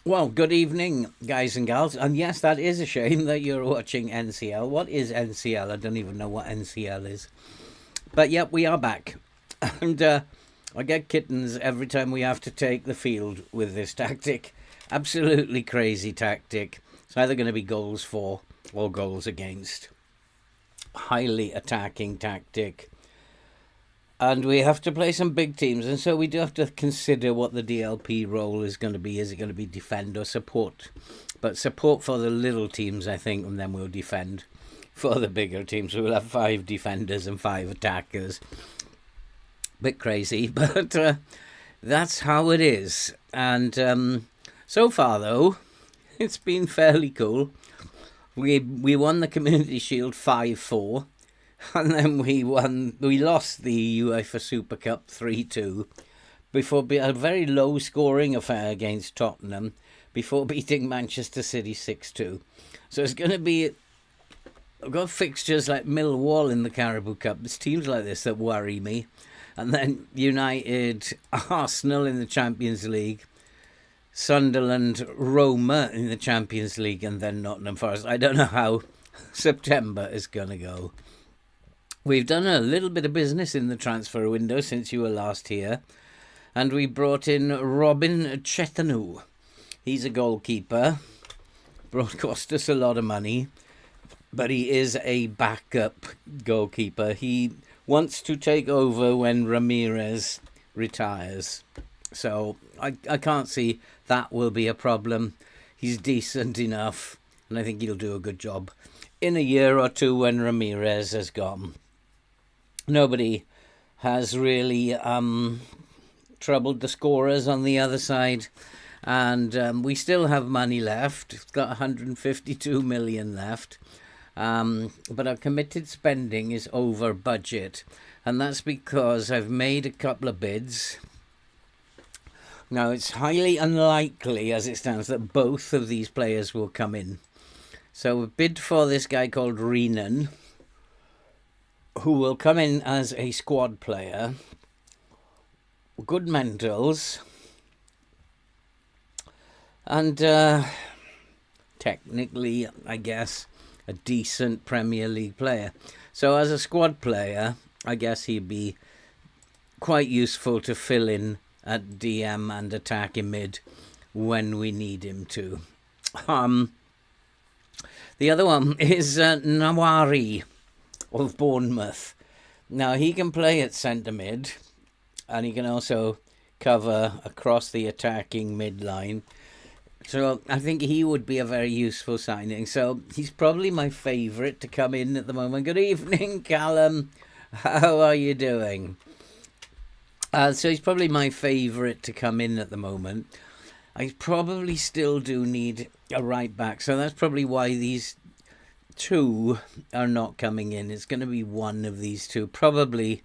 Well, good evening, guys and gals. And yes, that is a shame that you're watching NCL. What is NCL? I don't even know what NCL is. But yep, we are back. And I get kittens every time we have to take the field with this tactic. Absolutely crazy tactic. It's either going to be goals for or goals against. Highly attacking tactic. And we have to play some big teams, and so we do have to consider what the DLP role is going to be. Is it going to be defend or support? But support for the little teams, I think, and then we'll defend for the bigger teams. So we'll have 5 defenders and 5 attackers. Bit crazy, but that's how it is. And so far, though, it's been fairly cool. We won the Community Shield 5-4. And then we lost the UEFA Super Cup 3-2 before a very low scoring affair against Tottenham before beating Manchester City 6-2. So it's going to be, I've got fixtures like Millwall in the Carabao Cup. It's teams like this that worry me. And then United, Arsenal in the Champions League, Sunderland, Roma in the Champions League, and then Nottingham Forest. I don't know how September is going to go. We've done a little bit of business in the transfer window since you were last here. And we brought in Robin Chetanu. He's a goalkeeper. Cost us a lot of money. But he is a backup goalkeeper. He wants to take over when Ramirez retires. So I can't see that will be a problem. He's decent enough. And I think he'll do a good job in a year or two when Ramirez has gone. Nobody has really troubled the scorers on the other side. And we still have money left. It's got 152 million left. But our committed spending is over budget. And that's because I've made a couple of bids. Now, it's highly unlikely, as it stands, that both of these players will come in. So we bid for this guy called Renan, who will come in as a squad player. Good mentals. And technically, I guess, a decent Premier League player. So as a squad player, I guess he'd be quite useful to fill in at DM and attack in mid when we need him to. The other one is Nawari of Bournemouth. Now, he can play at centre mid, and he can also cover across the attacking midline. So I think he would be a very useful signing. So he's probably my favourite to come in at the moment. Good evening, Callum. How are you doing? So he's probably my favourite to come in at the moment. I probably still do need a right back. So that's probably why these 2 are not coming in. It's going to be one of these 2. Probably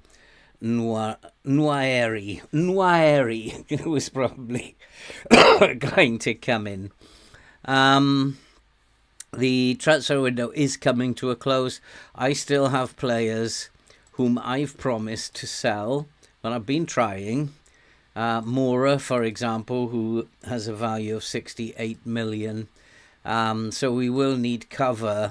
Nwaeri was probably going to come in. The transfer window is coming to a close. I still have players whom I've promised to sell, but I've been trying. Mora, for example, who has a value of 68 million. So we will need cover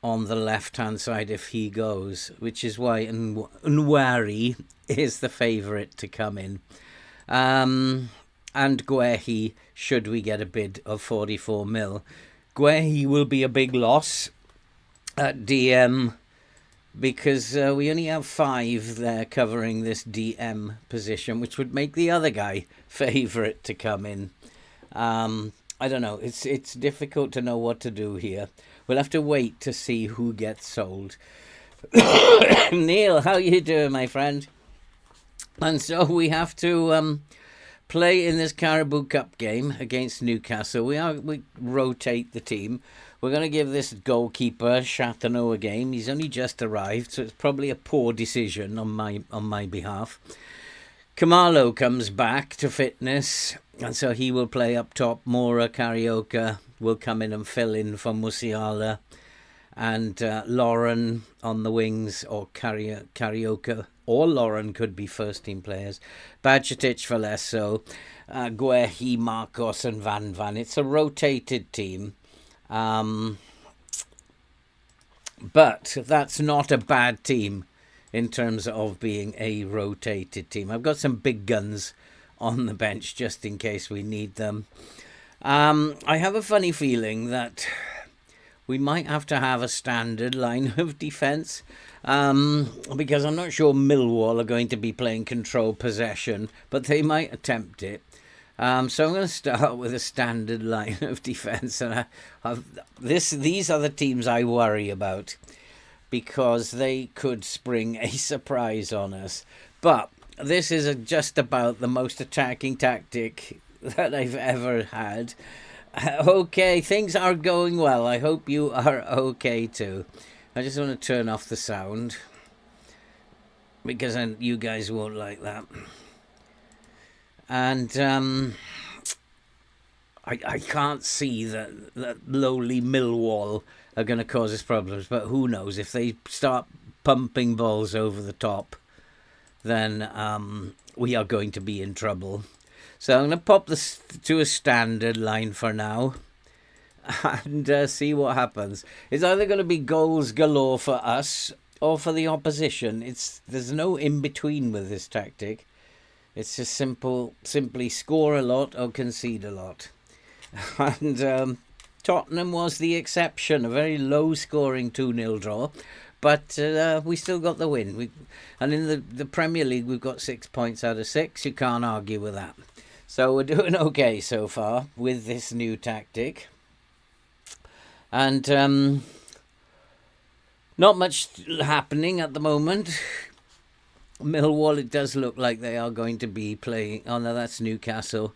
on the left-hand side if he goes, which is why Nwari is the favourite to come in. And Guehi, should we get a bid of 44 mil. Guehi will be a big loss at DM because we only have 5 there covering this DM position, which would make the other guy favourite to come in. I don't know. It's difficult to know what to do here. We'll have to wait to see who gets sold. Neil, how you doing, my friend? And so we have to play in this Carabao Cup game against Newcastle. We rotate the team. We're going to give this goalkeeper Chatano a game. He's only just arrived, so it's probably a poor decision on my behalf. Kamalo comes back to fitness, and so he will play up top. Mora Carioca will come in and fill in for Musiala. and Lauren on the wings, or Karaoke or Lauren could be first team players. Bajcetic, Valesso, Guehi, Marcos, and Van. It's a rotated team. But that's not a bad team in terms of being a rotated team. I've got some big guns on the bench just in case we need them. I have a funny feeling that we might have to have a standard line of defence, because I'm not sure Millwall are going to be playing control possession, but they might attempt it. So I'm going to start with a standard line of defence, and these are the teams I worry about, because they could spring a surprise on us. But this is just about the most attacking tactic that I've ever had. Okay, things are going well. I hope you are okay too. I just want to turn off the sound, because you guys won't like that. And I can't see that lowly Millwall are going to cause us problems, but who knows? If they start pumping balls over the top, then we are going to be in trouble. So I'm going to pop this to a standard line for now and see what happens. It's either going to be goals galore for us or for the opposition. There's no in-between with this tactic. It's just simply score a lot or concede a lot. And Tottenham was the exception, a very low-scoring 2-0 draw. But we still got the win. And in the Premier League, we've got 6 points out of 6. You can't argue with that. So we're doing okay so far with this new tactic. And not much happening at the moment. Millwall, it does look like they are going to be playing. Oh, no, that's Newcastle.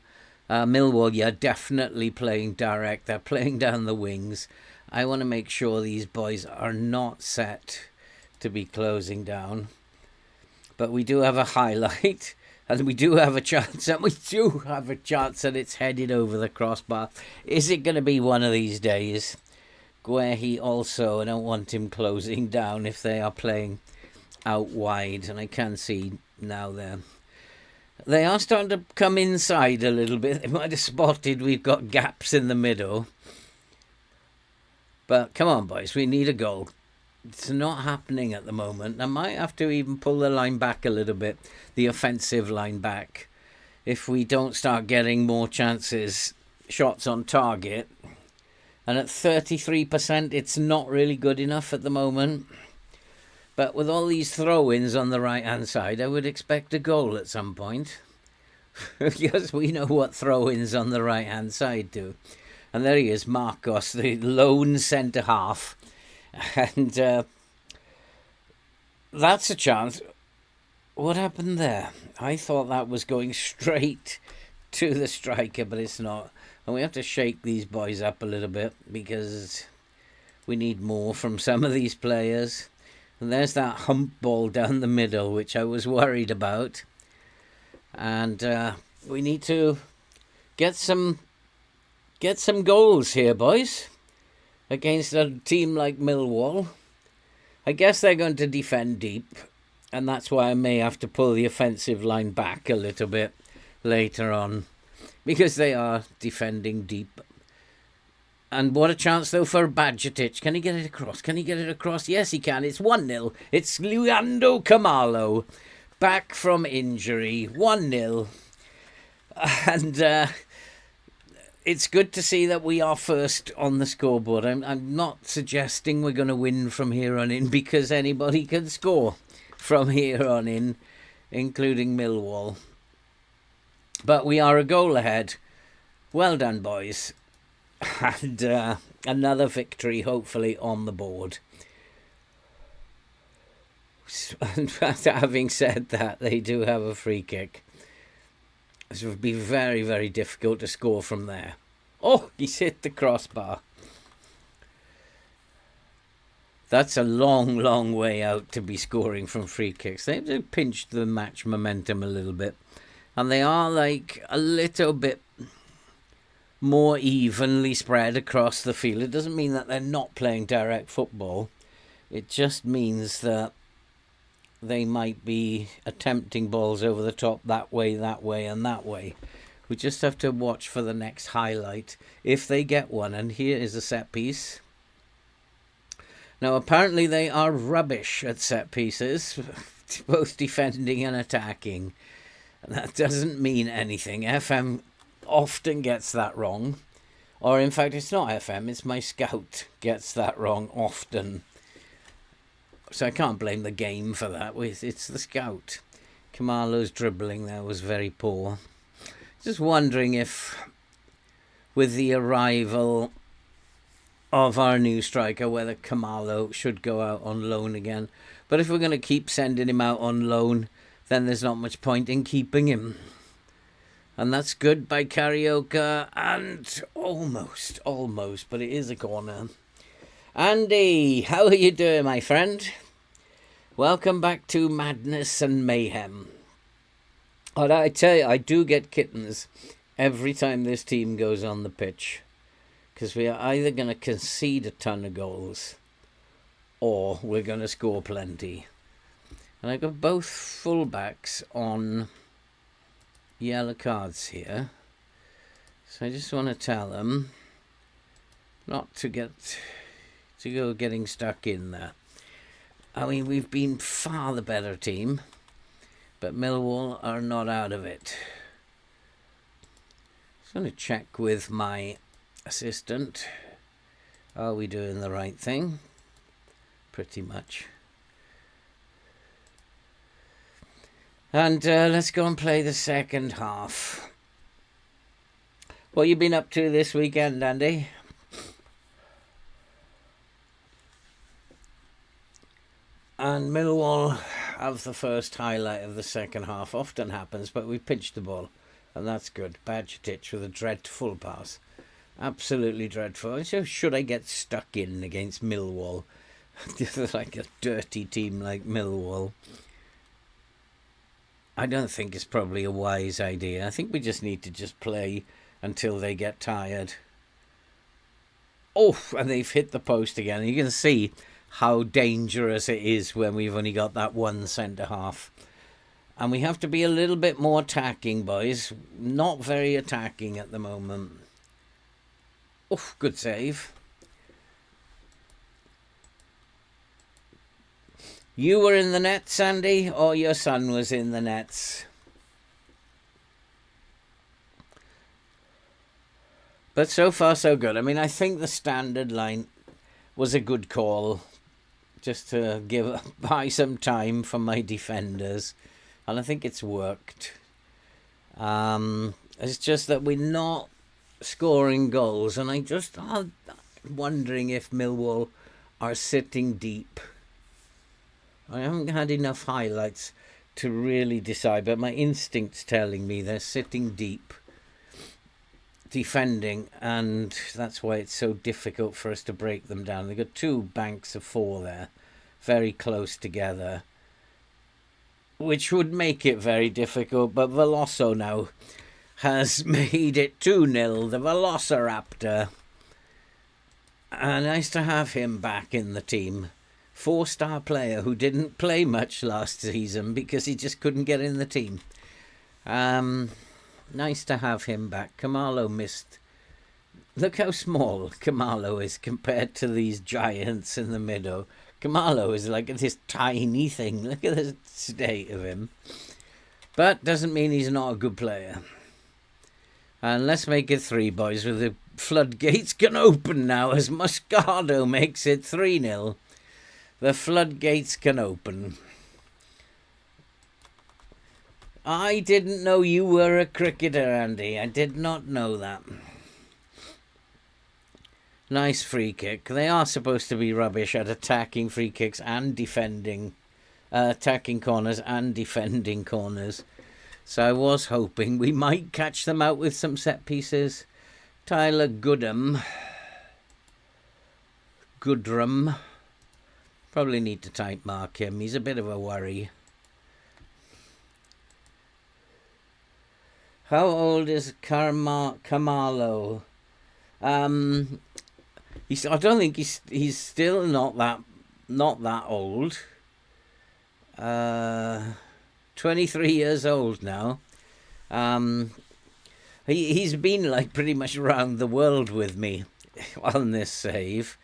Millwall, yeah, definitely playing direct. They're playing down the wings. I want to make sure these boys are not set to be closing down. But we do have a highlight, and we do have a chance, and it's headed over the crossbar. Is it going to be one of these days? Guehi also, I don't want him closing down if they are playing out wide, and I can see now they are starting to come inside a little bit. They might have spotted we've got gaps in the middle. But come on, boys, we need a goal. It's not happening at the moment. I might have to even pull the line back a little bit, the offensive line back, if we don't start getting more chances, shots on target. And at 33%, it's not really good enough at the moment. But with all these throw-ins on the right-hand side, I would expect a goal at some point. Because we know what throw-ins on the right-hand side do. And there he is, Marcos, the lone centre-half. And that's a chance. What happened there? I thought that was going straight to the striker, but it's not. And we have to shake these boys up a little bit, because we need more from some of these players. And there's that hump ball down the middle, which I was worried about. And we need to get some goals here, boys, against a team like Millwall. I guess they're going to defend deep, and that's why I may have to pull the offensive line back a little bit later on, because they are defending deep. And what a chance, though, for Bajcetic. Can he get it across? Yes, he can. It's 1-0. It's Leandro Camalo, back from injury. 1-0. And it's good to see that we are first on the scoreboard. I'm not suggesting we're going to win from here on in, because anybody can score from here on in, including Millwall. But we are a goal ahead. Well done, boys. And another victory, hopefully, on the board. And having said that, they do have a free kick. It would be very, very difficult to score from there. Oh, he's hit the crossbar. That's a long, long way out to be scoring from free kicks. They've pinched the match momentum a little bit. And they are like a little bit more evenly spread across the field. It doesn't mean that they're not playing direct football. It just means that they might be attempting balls over the top that way, and that way. We just have to watch for the next highlight if they get one. And here is a set piece. Now, apparently they are rubbish at set pieces, both defending and attacking. That doesn't mean anything. FM often gets that wrong. Or in fact, it's not FM, it's my scout gets that wrong often. So I can't blame the game for that. It's the scout. Kamalo's dribbling there was very poor. Just wondering if, with the arrival of our new striker, whether Kamalo should go out on loan again. But if we're going to keep sending him out on loan, then there's not much point in keeping him. And that's good by Carioca, and almost, but it is a corner. Andy, how are you doing, my friend? Welcome back to Madness and Mayhem. And I tell you, I do get kittens every time this team goes on the pitch, because we are either going to concede a ton of goals or we're going to score plenty. And I've got both fullbacks on yellow cards here, so I just want to tell them not to go getting stuck in there. I mean, we've been far the better team, but Millwall are not out of it. Just going to check with my assistant. Are we doing the right thing? Pretty much. And let's go and play the second half. What you been up to this weekend, Andy? And Millwall have the first highlight of the second half. Often happens, but we pitched the ball, and that's good. Badgetich with a dreadful pass. Absolutely dreadful. So should I get stuck in against Millwall? Like a dirty team like Millwall. I don't think it's probably a wise idea. I think we just need to just play until they get tired. Oh, and they've hit the post again. You can see how dangerous it is when we've only got that one centre-half. And we have to be a little bit more attacking, boys. Not very attacking at the moment. Oh, good save. You were in the nets, Sandy, or your son was in the nets? But so far, so good. I mean, I think the standard line was a good call, just to buy some time for my defenders. And I think it's worked. It's just that we're not scoring goals. And I'm wondering if Millwall are sitting deep. I haven't had enough highlights to really decide, but my instinct's telling me they're sitting deep, defending, and that's why it's so difficult for us to break them down. They've got two banks of four there, very close together, which would make it very difficult, but Veloso now has made it 2-0, the Velociraptor. And nice to have him back in the team. 4-star player who didn't play much last season because he just couldn't get in the team. Nice to have him back. Kamalo missed. Look how small Kamalo is compared to these giants in the middle. Kamalo is like this tiny thing. Look at the state of him. But doesn't mean he's not a good player. And let's make it 3, boys, with the floodgates can open now as Moscardo makes it 3-0. The floodgates can open. I didn't know you were a cricketer, Andy. I did not know that. Nice free kick. They are supposed to be rubbish at attacking free kicks and defending, attacking corners and defending corners. So I was hoping we might catch them out with some set pieces. Tyler Goodrum. Probably need to type mark him. He's a bit of a worry. How old is Kamalo? I don't think he's still not that old. 23 years old now. He's been like pretty much around the world with me on this save,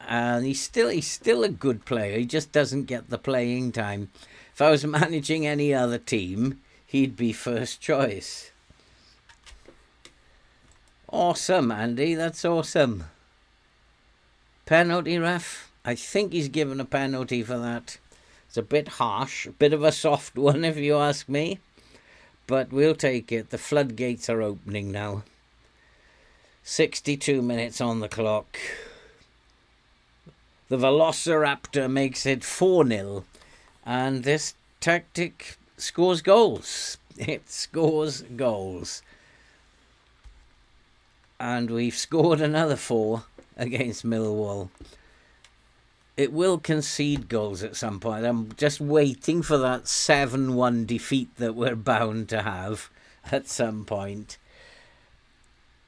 and he's still a good player. He just doesn't get the playing time. If I was managing any other team, he'd be first choice. Awesome, Andy. That's awesome. Penalty, ref. I think he's given a penalty for that. It's a bit harsh, a bit of a soft one if you ask me, but we'll take it. The floodgates are opening now. 62 minutes on the clock. The Velociraptor makes it 4-0, and this tactic scores goals. It scores goals. And we've scored another 4 against Millwall. It will concede goals at some point. I'm just waiting for that 7-1 defeat that we're bound to have at some point.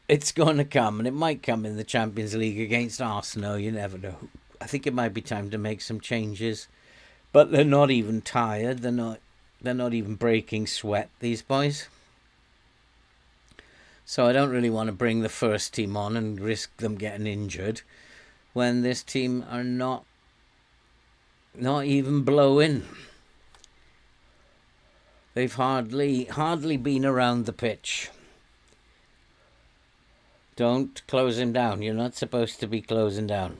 It's going to come, and it might come in the Champions League against Arsenal. You never know. I think it might be time to make some changes. But they're not even tired. They're not even breaking sweat, these boys. So I don't really want to bring the first team on and risk them getting injured when this team are not even blowing. They've hardly been around the pitch. Don't close him down. You're not supposed to be closing down.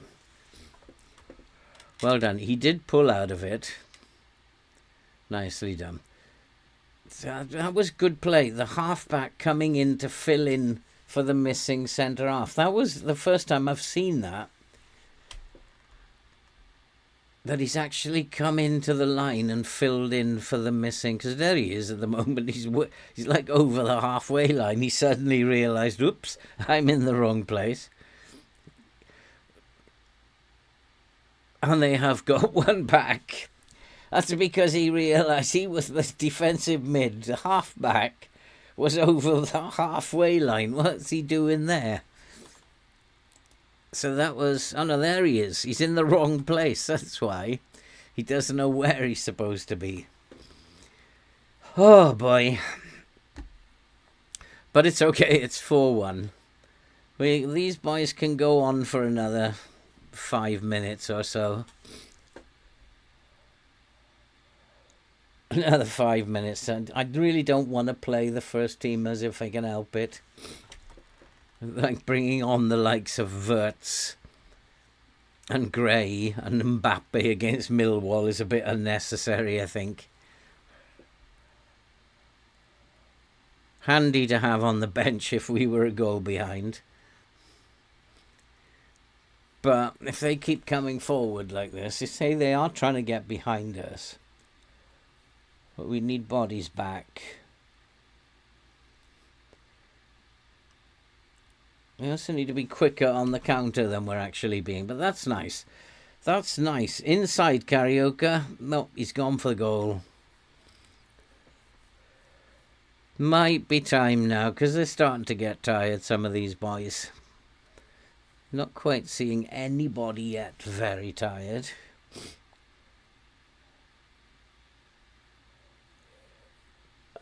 Well done. He did pull out of it. Nicely done. That was good play. The halfback coming in to fill in for the missing centre half. That was the first time I've seen that he's actually come into the line and filled in for the missing. Because there he is at the moment. He's like over the halfway line. He suddenly realised, oops, I'm in the wrong place. And they have got one back. That's because he realised he was the defensive mid. The half-back was over the halfway line. What's he doing there? So that was... Oh, no, there he is. He's in the wrong place. That's why. He doesn't know where he's supposed to be. Oh, boy. But it's okay. It's 4-1. These boys can go on for another 5 minutes or so. Another 5 minutes. And I really don't want to play the first teamers if I can help it. Like bringing on the likes of Wirtz and Gray and Mbappe against Millwall is a bit unnecessary, I think. Handy to have on the bench if we were a goal behind. But if they keep coming forward like this, you say they are trying to get behind us. But we need bodies back. We also need to be quicker on the counter than we're actually being. But that's nice. That's nice. Inside Carioca. No, he's gone for the goal. Might be time now, because they're starting to get tired, some of these boys. Not quite seeing anybody yet very tired.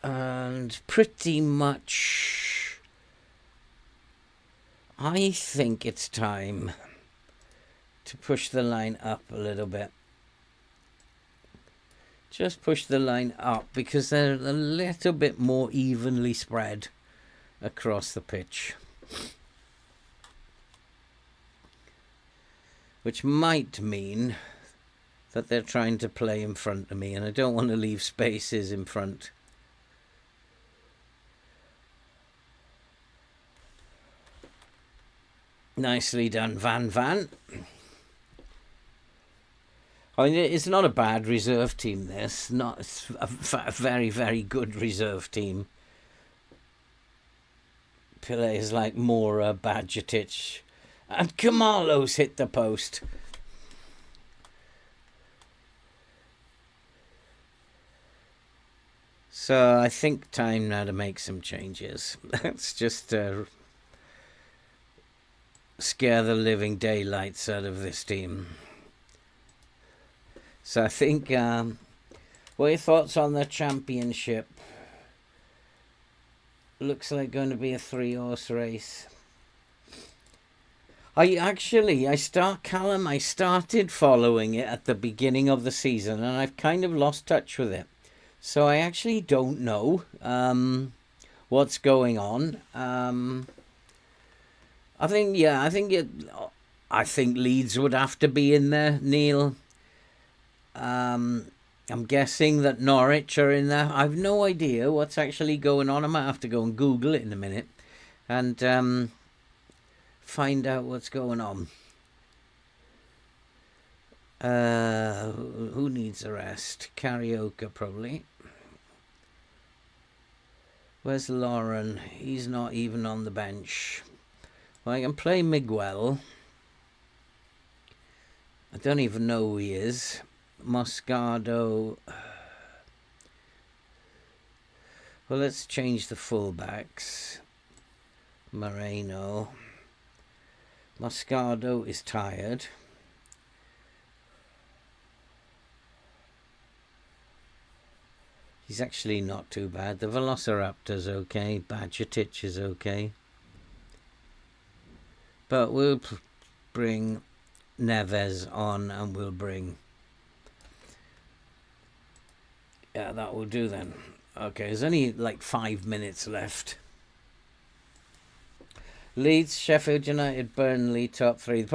And pretty much, I think it's time to push the line up a little bit. Just push the line up because they're a little bit more evenly spread across the pitch. Which might mean that they're trying to play in front of me, and I don't want to leave spaces in front. Nicely done, Van. I mean, it's not a bad reserve team, this. It's a very, very good reserve team. Players like Mora, Badgetic, and Kamalos hit the post. So I think time now to make some changes. Let's just scare the living daylights out of this team. So I think, what are your thoughts on the championship? Looks like going to be a 3-horse race. Callum, I started following it at the beginning of the season, and I've kind of lost touch with it. So I actually don't know what's going on. I think Leeds would have to be in there, Neil. I'm guessing that Norwich are in there. I've no idea what's actually going on. I might have to go and Google it in a minute and find out what's going on. Who needs a rest? Karaoke, probably. Where's Lauren? He's not even on the bench. Well, I can play Miguel. I don't even know who he is. Moscardo. Well, let's change the fullbacks. Moreno. Moscardo is tired. He's actually not too bad. The Velociraptor's okay. Badgertich is okay. But we'll bring Neves on, and we'll bring... Yeah, that will do then. Okay, there's only like 5 minutes left. Leeds, Sheffield United, Burnley, top three.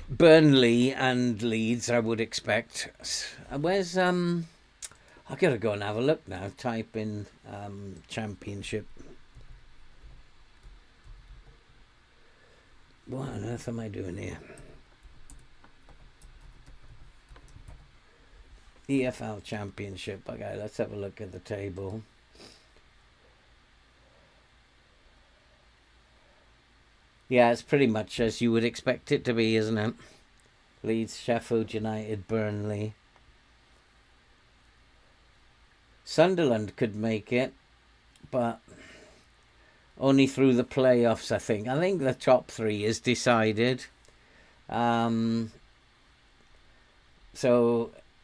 Burnley and Leeds, I would expect. Where's... I gotta go and have a look now. Type in championship. What on earth am I doing here? EFL Championship. Okay, let's have a look at the table. Yeah, it's pretty much as you would expect it to be, isn't it? Leeds, Sheffield United, Burnley. Sunderland could make it, but only through the playoffs, I think. I think the top three is decided. So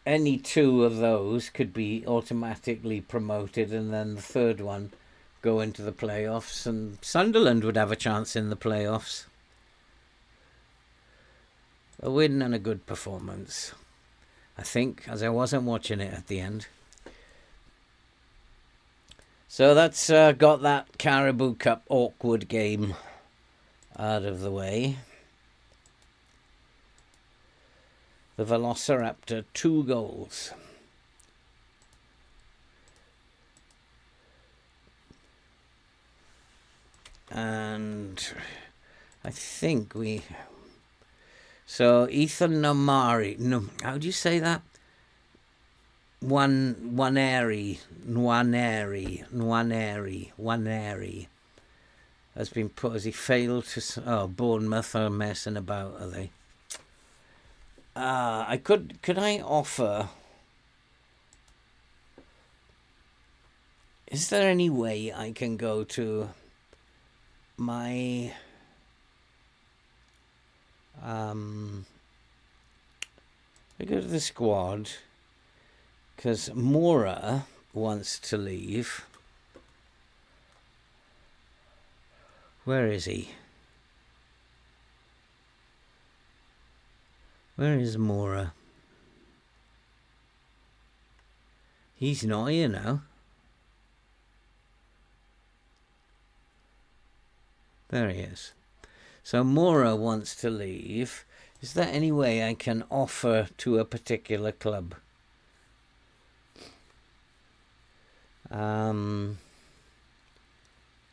any two of those could be automatically promoted, and then the third one go into the playoffs, and Sunderland would have a chance in the playoffs. A win and a good performance, I think, as I wasn't watching it at the end. So that's got that Caribou Cup awkward game out of the way. The Velociraptor, 2 goals. And I think we... So Ethan Namari... No, how do you say that? Nwaneri has been put. Has he failed to? Oh, Bournemouth are messing about, are they? Could I offer? Is there any way I can go to my I go to the squad, because Mora wants to leave. Where is he? Where is Mora? He's not here now. There he is. So Mora wants to leave. Is there any way I can offer to a particular club?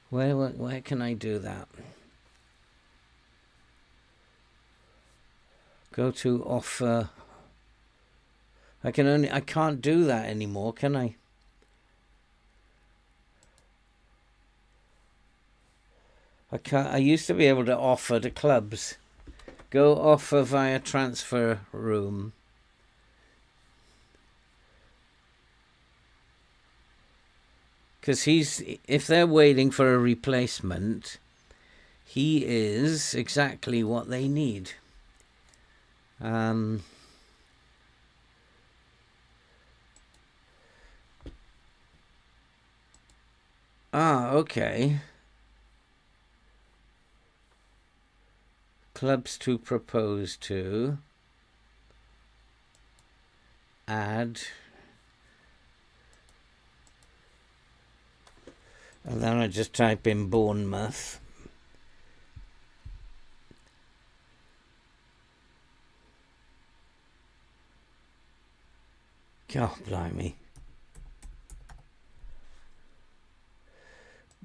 Where can I do that? Go to offer. I can't do that anymore, can I? I used to be able to offer to clubs. Go offer via transfer room. Because if they're waiting for a replacement, He is exactly what they need. Okay. Clubs to propose to. Add. And then I just type in Bournemouth. God blimey.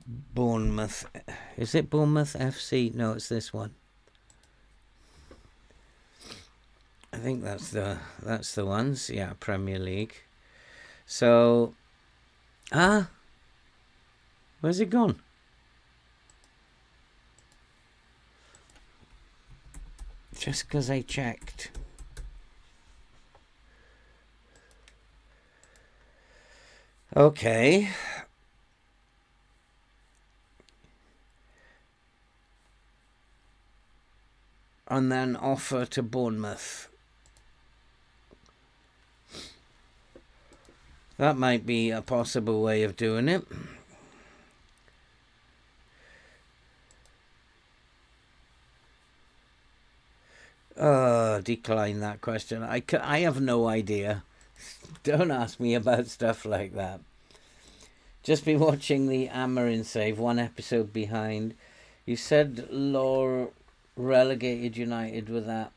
Bournemouth. Is it Bournemouth FC? No, it's this one. I think that's the ones. Yeah, Premier League. So, where's it gone? Just because I checked. Okay. And then offer to Bournemouth. That might be a possible way of doing it. Decline that question. I have no idea. Don't ask me about stuff like that. Just been watching the Amarin save, one episode behind. You said Law relegated United with that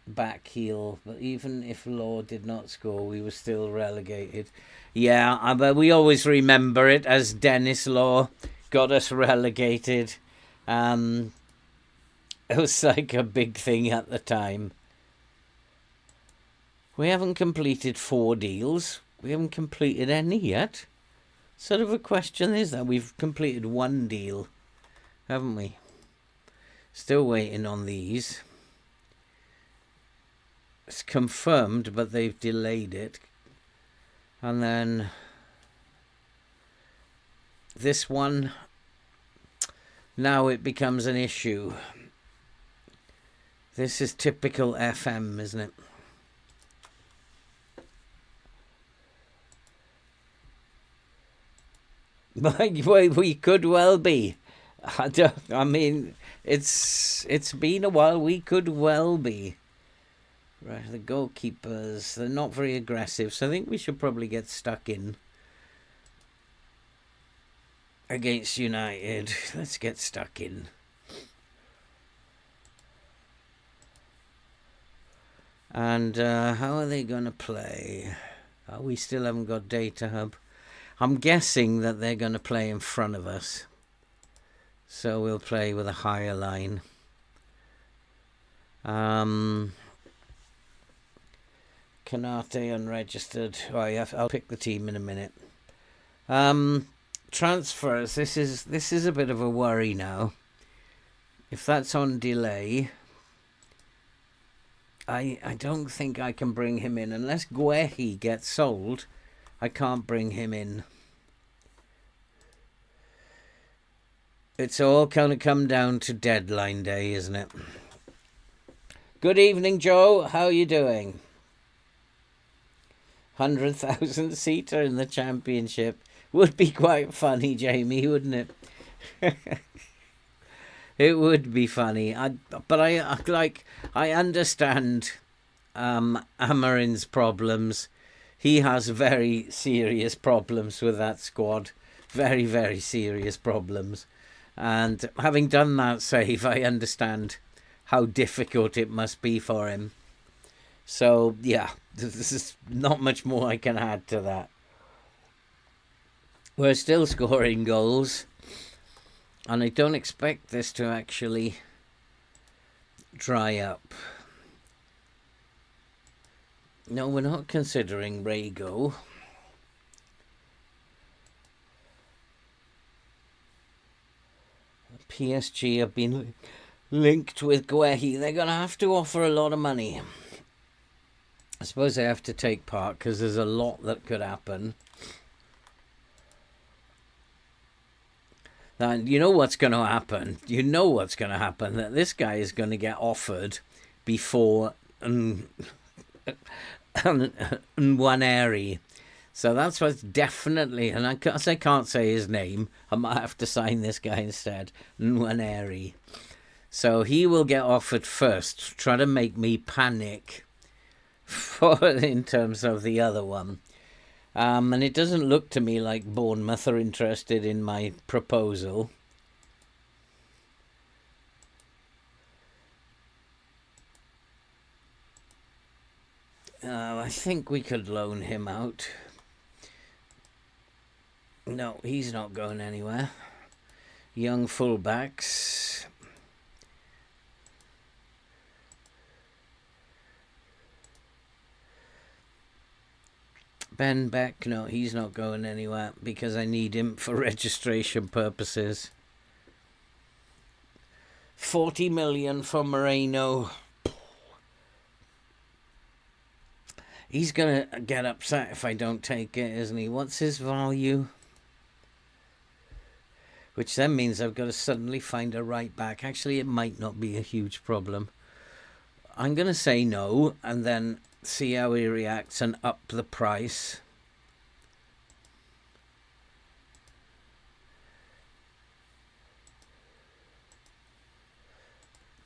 back heel, but even if Law did not score, we were still relegated. Yeah, but we always remember it as Dennis Law got us relegated. It was like a big thing at the time. We haven't completed 4 deals. We haven't completed any yet. Sort of a question is that we've completed 1 deal, haven't we? Still waiting on these. It's confirmed, but they've delayed it. And then this one, now it becomes an issue. This is typical FM, isn't it? We could well be. I mean, it's been a while. We could well be. Right, the goalkeepers, they're not very aggressive, so I think we should probably get stuck in against United. Let's get stuck in. And how are they going to play? We still haven't got Data Hub. I'm guessing that they're going to play in front of us. So we'll play with a higher line. Canate unregistered. Oh, yeah, I'll pick the team in a minute. Transfers. This is a bit of a worry now. If that's on delay, I don't think I can bring him in unless Guehi gets sold. I can't bring him in. It's all kind of come down to deadline day, isn't it? Good evening, Joe. How are you doing? 100,000 seater in the championship would be quite funny, Jamie, wouldn't it? It would be funny. But I understand Amarin's problems. He has very serious problems with that squad. Very, very serious problems. And having done that save, I understand how difficult it must be for him. So, yeah, this is not much more I can add to that. We're still scoring goals. And I don't expect this to actually dry up. No, we're not considering Rago. PSG have been linked with Guehi. They're going to have to offer a lot of money. I suppose they have to take part because there's a lot that could happen. And you know what's going to happen? You know what's going to happen? That this guy is going to get offered before Nwaneri. So that's what's definitely, and I can't say his name, I might have to sign this guy instead, Nwaneri. So he will get offered first, try to make me panic in terms of the other one. And it doesn't look to me like Bournemouth are interested in my proposal. I think we could loan him out. No, he's not going anywhere. Young fullbacks. Ben Beck, no, he's not going anywhere because I need him for registration purposes. 40 million for Moreno. He's going to get upset if I don't take it, isn't he? What's his value? Which then means I've got to suddenly find a right back. Actually, it might not be a huge problem. I'm going to say no and then see how he reacts and up the price.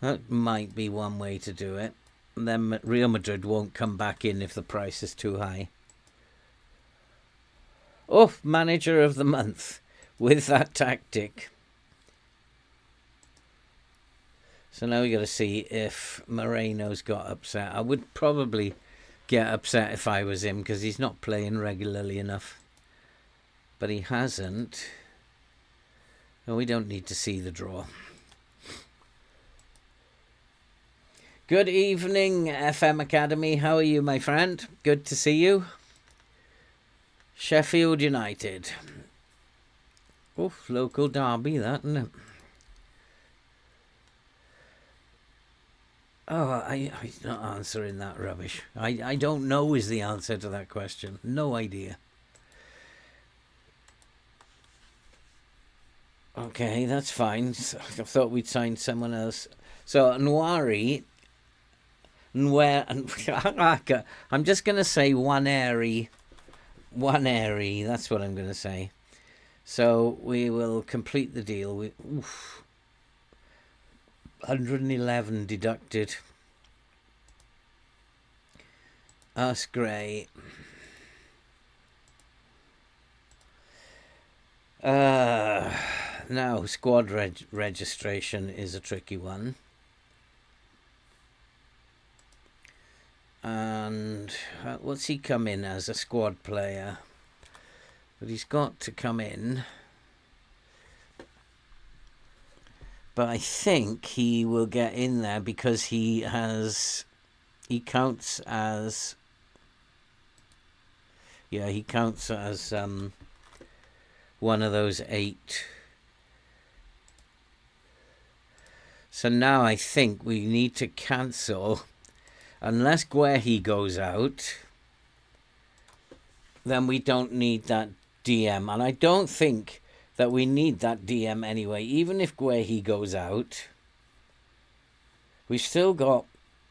That might be one way to do it. And then Real Madrid won't come back in if the price is too high. Oh, manager of the month with that tactic. So now we got to see if Moreno's got upset. I would probably get upset if I was him because he's not playing regularly enough. But he hasn't. No, we don't need to see the draw. Good evening, FM Academy. How are you, my friend? Good to see you. Sheffield United. Oh, local derby, that, isn't it? Oh, he's not answering that rubbish. I don't know is the answer to that question. No idea. Okay, that's fine. I thought we'd signed someone else. So, Nwari... I'm just going to say Nwaneri. That's what I'm going to say. So, we will complete the deal with... 111 deducted. That's great. Now, squad registration is a tricky one. And what's he come in as? A squad player. But he's got to come in. But I think he will get in there because he counts as... Yeah, he counts as one of those 8. So now I think we need to cancel... Unless Guehi goes out, then we don't need that DM. And I don't think that we need that DM anyway. Even if Guehi goes out, we've still got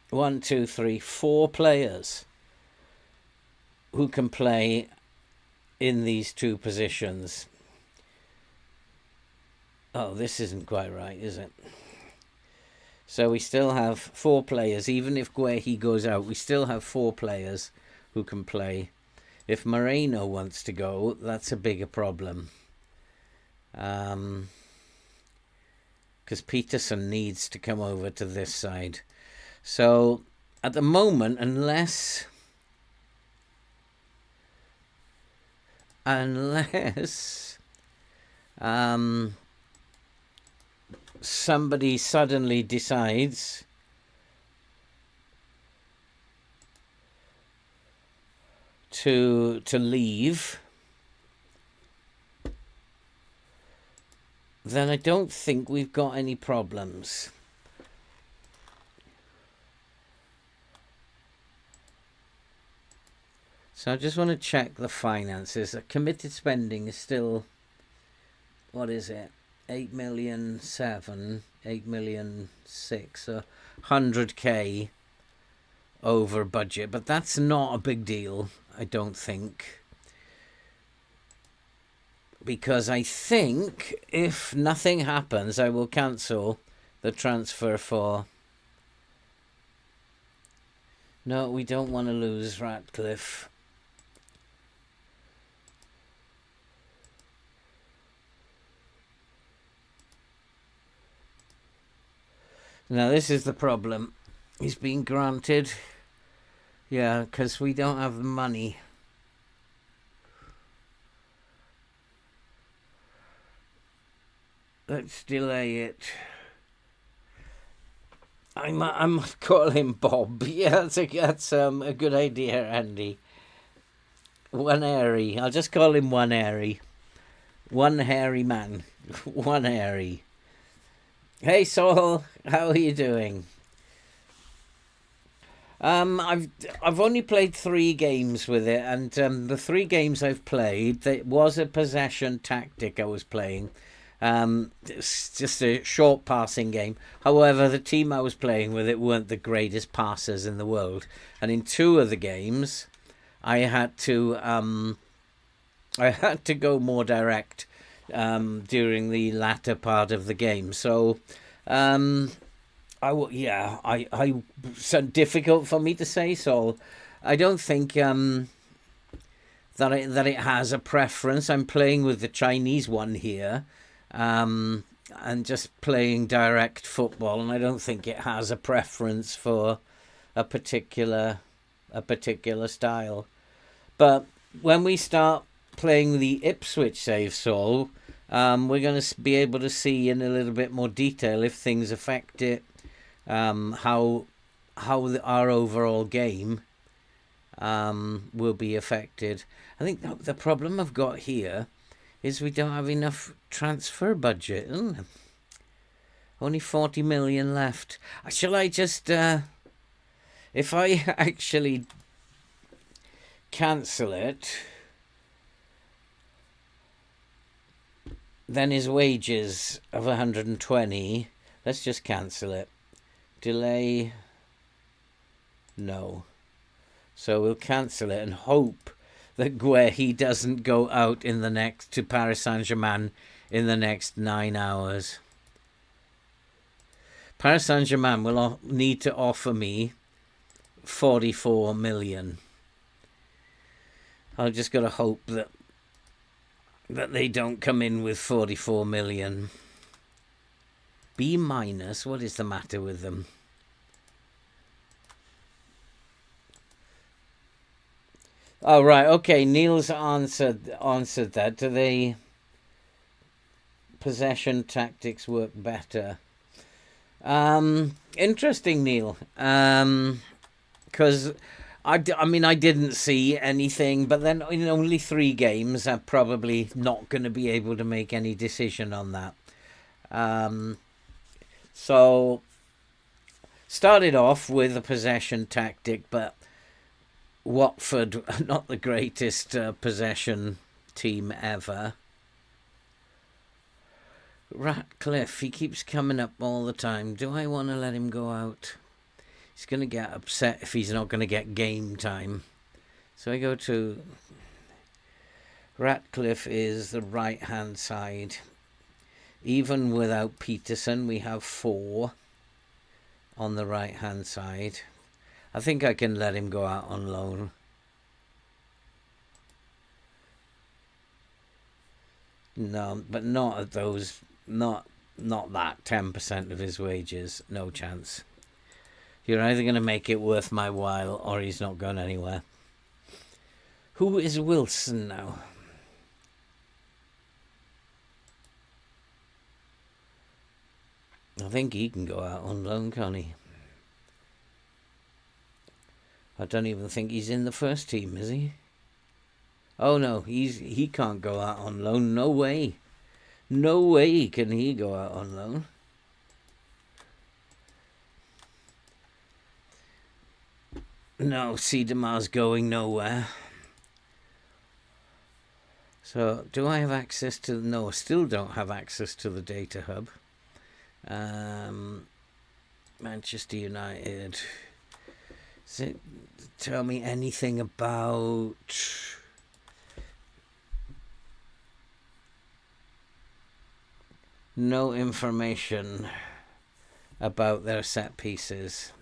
1, 2, 3, 4 players who can play in these 2 positions. Oh, this isn't quite right, is it? So we still have 4 players. Even if Guehi goes out, we still have 4 players who can play. If Moreno wants to go, that's a bigger problem. Because Peterson needs to come over to this side. So at the moment, unless somebody suddenly decides to leave, then I don't think we've got any problems. So I just want to check the finances. Committed spending is still, what is it? 8,000,007, 8,000,006, so 100k over budget, but that's not a big deal, I don't think. Because I think if nothing happens, I will cancel the transfer for... No, we don't want to lose Ratcliffe. Now, this is the problem. He's been granted. Yeah, because we don't have the money. Let's delay it. I'm call him Bob. Yeah, that's a good idea, Andy. One Airy. I'll just call him One Airy. One hairy man. One Airy. Hey Saul, how are you doing? I've only played 3 games with it, and the 3 games I've played, there was a possession tactic I was playing. It's just a short passing game. However, the team I was playing with it weren't the greatest passers in the world, and in 2 of the games, I had to go more direct during the latter part of the game. So, so difficult for me to say. So, I don't think that it has a preference. I'm playing with the Chinese one here. And just playing direct football, and I don't think it has a preference for a particular style. But when we start playing the Ipswich save, Saul, we're going to be able to see in a little bit more detail if things affect it, how our overall game will be affected. I think the problem I've got here is we don't have enough transfer budget. Only 40 million left. Shall I just... if I actually cancel it, then his wages of 120... Let's just cancel it. Delay... No. So we'll cancel it and hope that Guehi doesn't go out to Paris Saint-Germain in the next 9 hours. Paris Saint-Germain will need to offer me 44 million. I've just got to hope that they don't come in with 44 million. B minus, what is the matter with them? Oh, right, okay, Neil's answered that. Do they... Possession tactics work better? Interesting, Neil. Because, I didn't see anything, but then in only 3 games, I'm probably not going to be able to make any decision on that. So, started off with a possession tactic, but Watford, not the greatest possession team ever. Ratcliffe, he keeps coming up all the time. Do I want to let him go out? He's going to get upset if he's not going to get game time. So I go to... Ratcliffe is the right-hand side. Even without Peterson, we have 4 on the right-hand side. I think I can let him go out on loan. No, but not at those... Not that 10% of his wages. No chance. You're either going to make it worth my while or he's not going anywhere. Who is Wilson now? I think he can go out on loan, can't he? I don't even think he's in the first team, is he? Oh no, he can't go out on loan. No way. No way can he go out on loan. No, Cedmar's going nowhere. So, do I have access to... No, I still don't have access to the data hub. Manchester United. Does it tell me anything about... No information about their set pieces.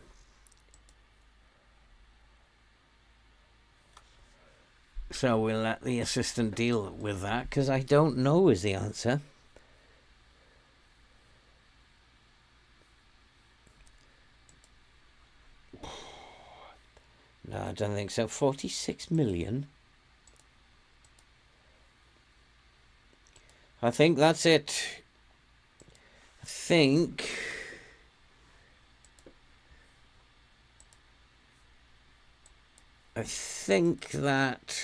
So we'll let the assistant deal with that, because I don't know is the answer. No, I don't think so. 46 million? I think that's it. I think that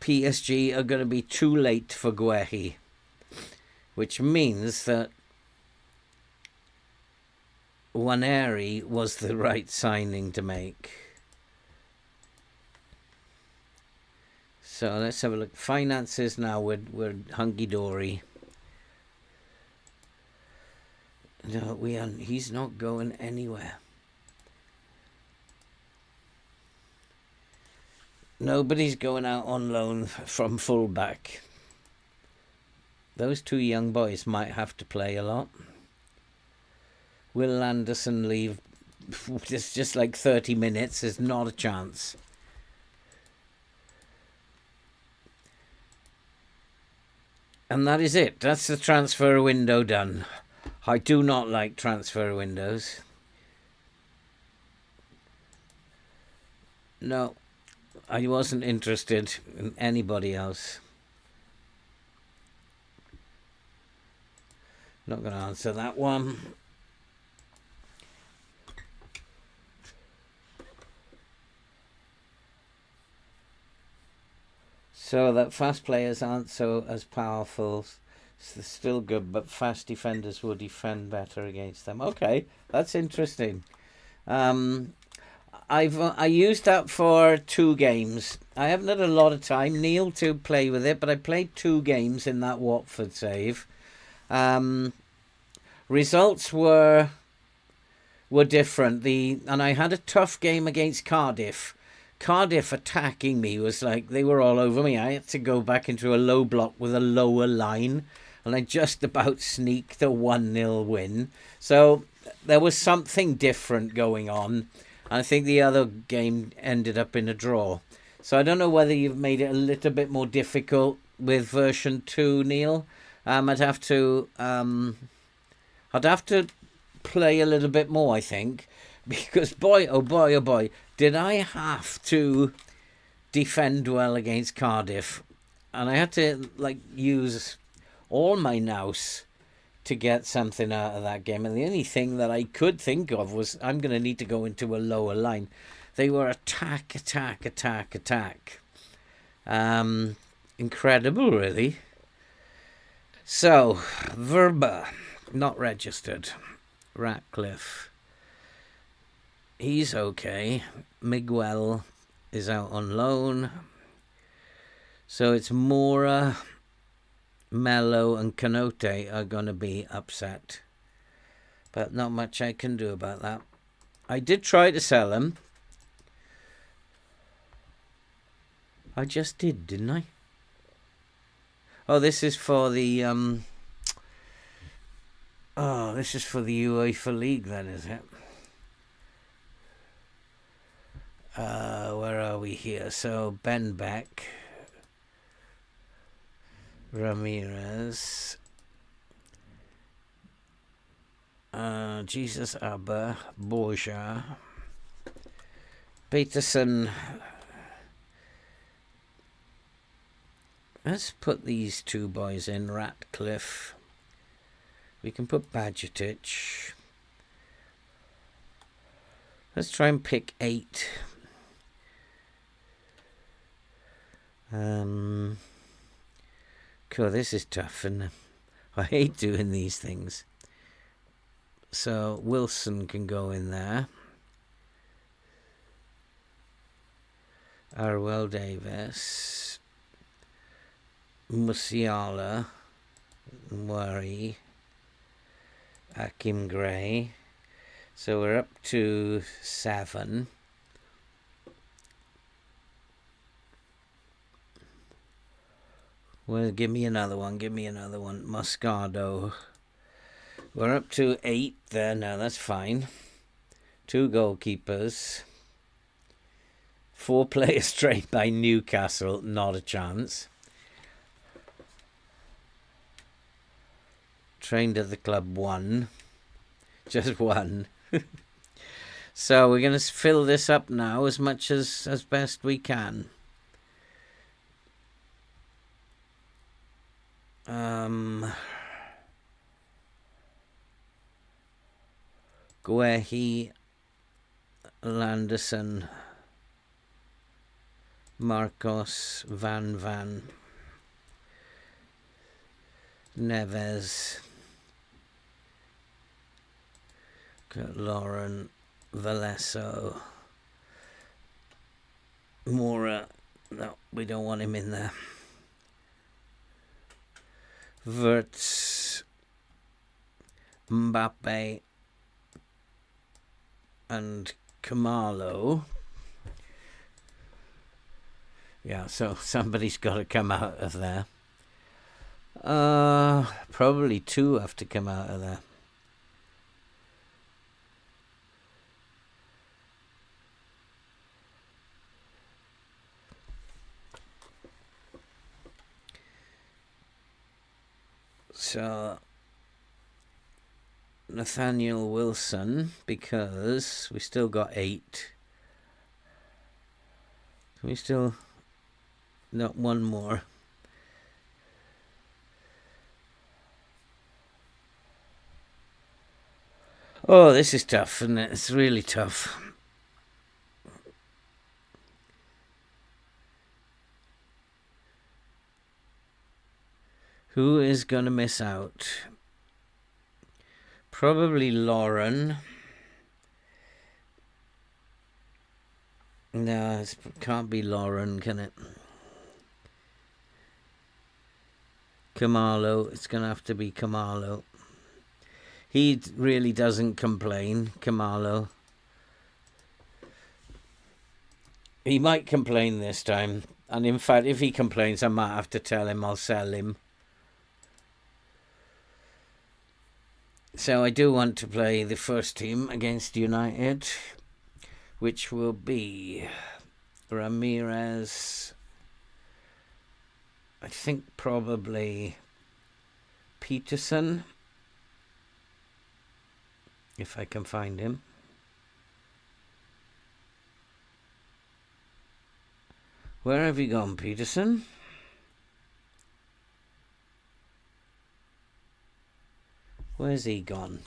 PSG are going to be too late for Guehi, which means that Waneri was the right signing to make. So let's have a look. Finances now, we're hunky-dory. No, he's not going anywhere. Nobody's going out on loan from fullback. Those two young boys might have to play a lot. Will Anderson leave? It's just like 30 minutes. There's not a chance. And that is it. That's the transfer window done. I do not like transfer windows. No, I wasn't interested in anybody else. Not going to answer that one. So that fast players aren't so as powerful. It's still good, but fast defenders will defend better against them. Okay, that's interesting. I used that for 2 games. I haven't had a lot of time, Neil, to play with it, but I played 2 games in that Watford save. Results were different. And I had a tough game against Cardiff. Cardiff attacking me was like, they were all over me. I had to go back into a low block with a lower line, and I just about sneaked a 1-0 win. So there was something different going on. I think the other game ended up in a draw. So I don't know whether you've made it a little bit more difficult with version 2, Neil. I'd have to play a little bit more, I think, because boy, oh boy, oh boy, did I have to defend well against Cardiff. And I had to use all my nous to get something out of that game. And the only thing that I could think of was I'm going to need to go into a lower line. They were attack. Incredible, really. So, Verba, not registered. Ratcliffe, he's okay. Miguel is out on loan. So it's Mora, Mello and Canote are going to be upset. But not much I can do about that. I did try to sell him. I just did, didn't I? Oh, this is for the this is for the UEFA League, then, is it? Where are we here? So Ben Beck, Ramirez, Jesus Abba, Borja, Peterson. Let's put these 2 boys in. Ratcliffe. We can put Badgetich. Let's try and pick 8. Cool, this is tough, and I hate doing these things. So Wilson can go in there. Arwell Davis. Musiala, Worry, Akim Gray. So we're up to 7. Well, give me another one. Moscardo. We're up to 8 there. No, that's fine. 2 goalkeepers. 4 players trained by Newcastle. Not a chance. Trained at the club 1. Just 1. So we're going to fill this up now as much as best we can. Guehi, Landerson, Marcos, Van, Neves, Lauren, Valesso, Mora. No, we don't want him in there. Wirtz, Mbappe, and Kamalo. Yeah, so somebody's got to come out of there. Probably 2 have to come out of there. So Nathaniel Wilson, because we still got 8. Can we still... Not one more. Oh, this is tough, isn't it? It's really tough. Who is going to miss out? Probably Lauren. No, it can't be Lauren, can it? Kamalo. It's going to have to be Kamalo. He really doesn't complain, Kamalo. He might complain this time. And in fact, if he complains, I might have to tell him I'll sell him. So I do want to play the first team against United, which will be Ramirez. I think probably Peterson, if I can find him. Where have you gone, Peterson? Where's he gone?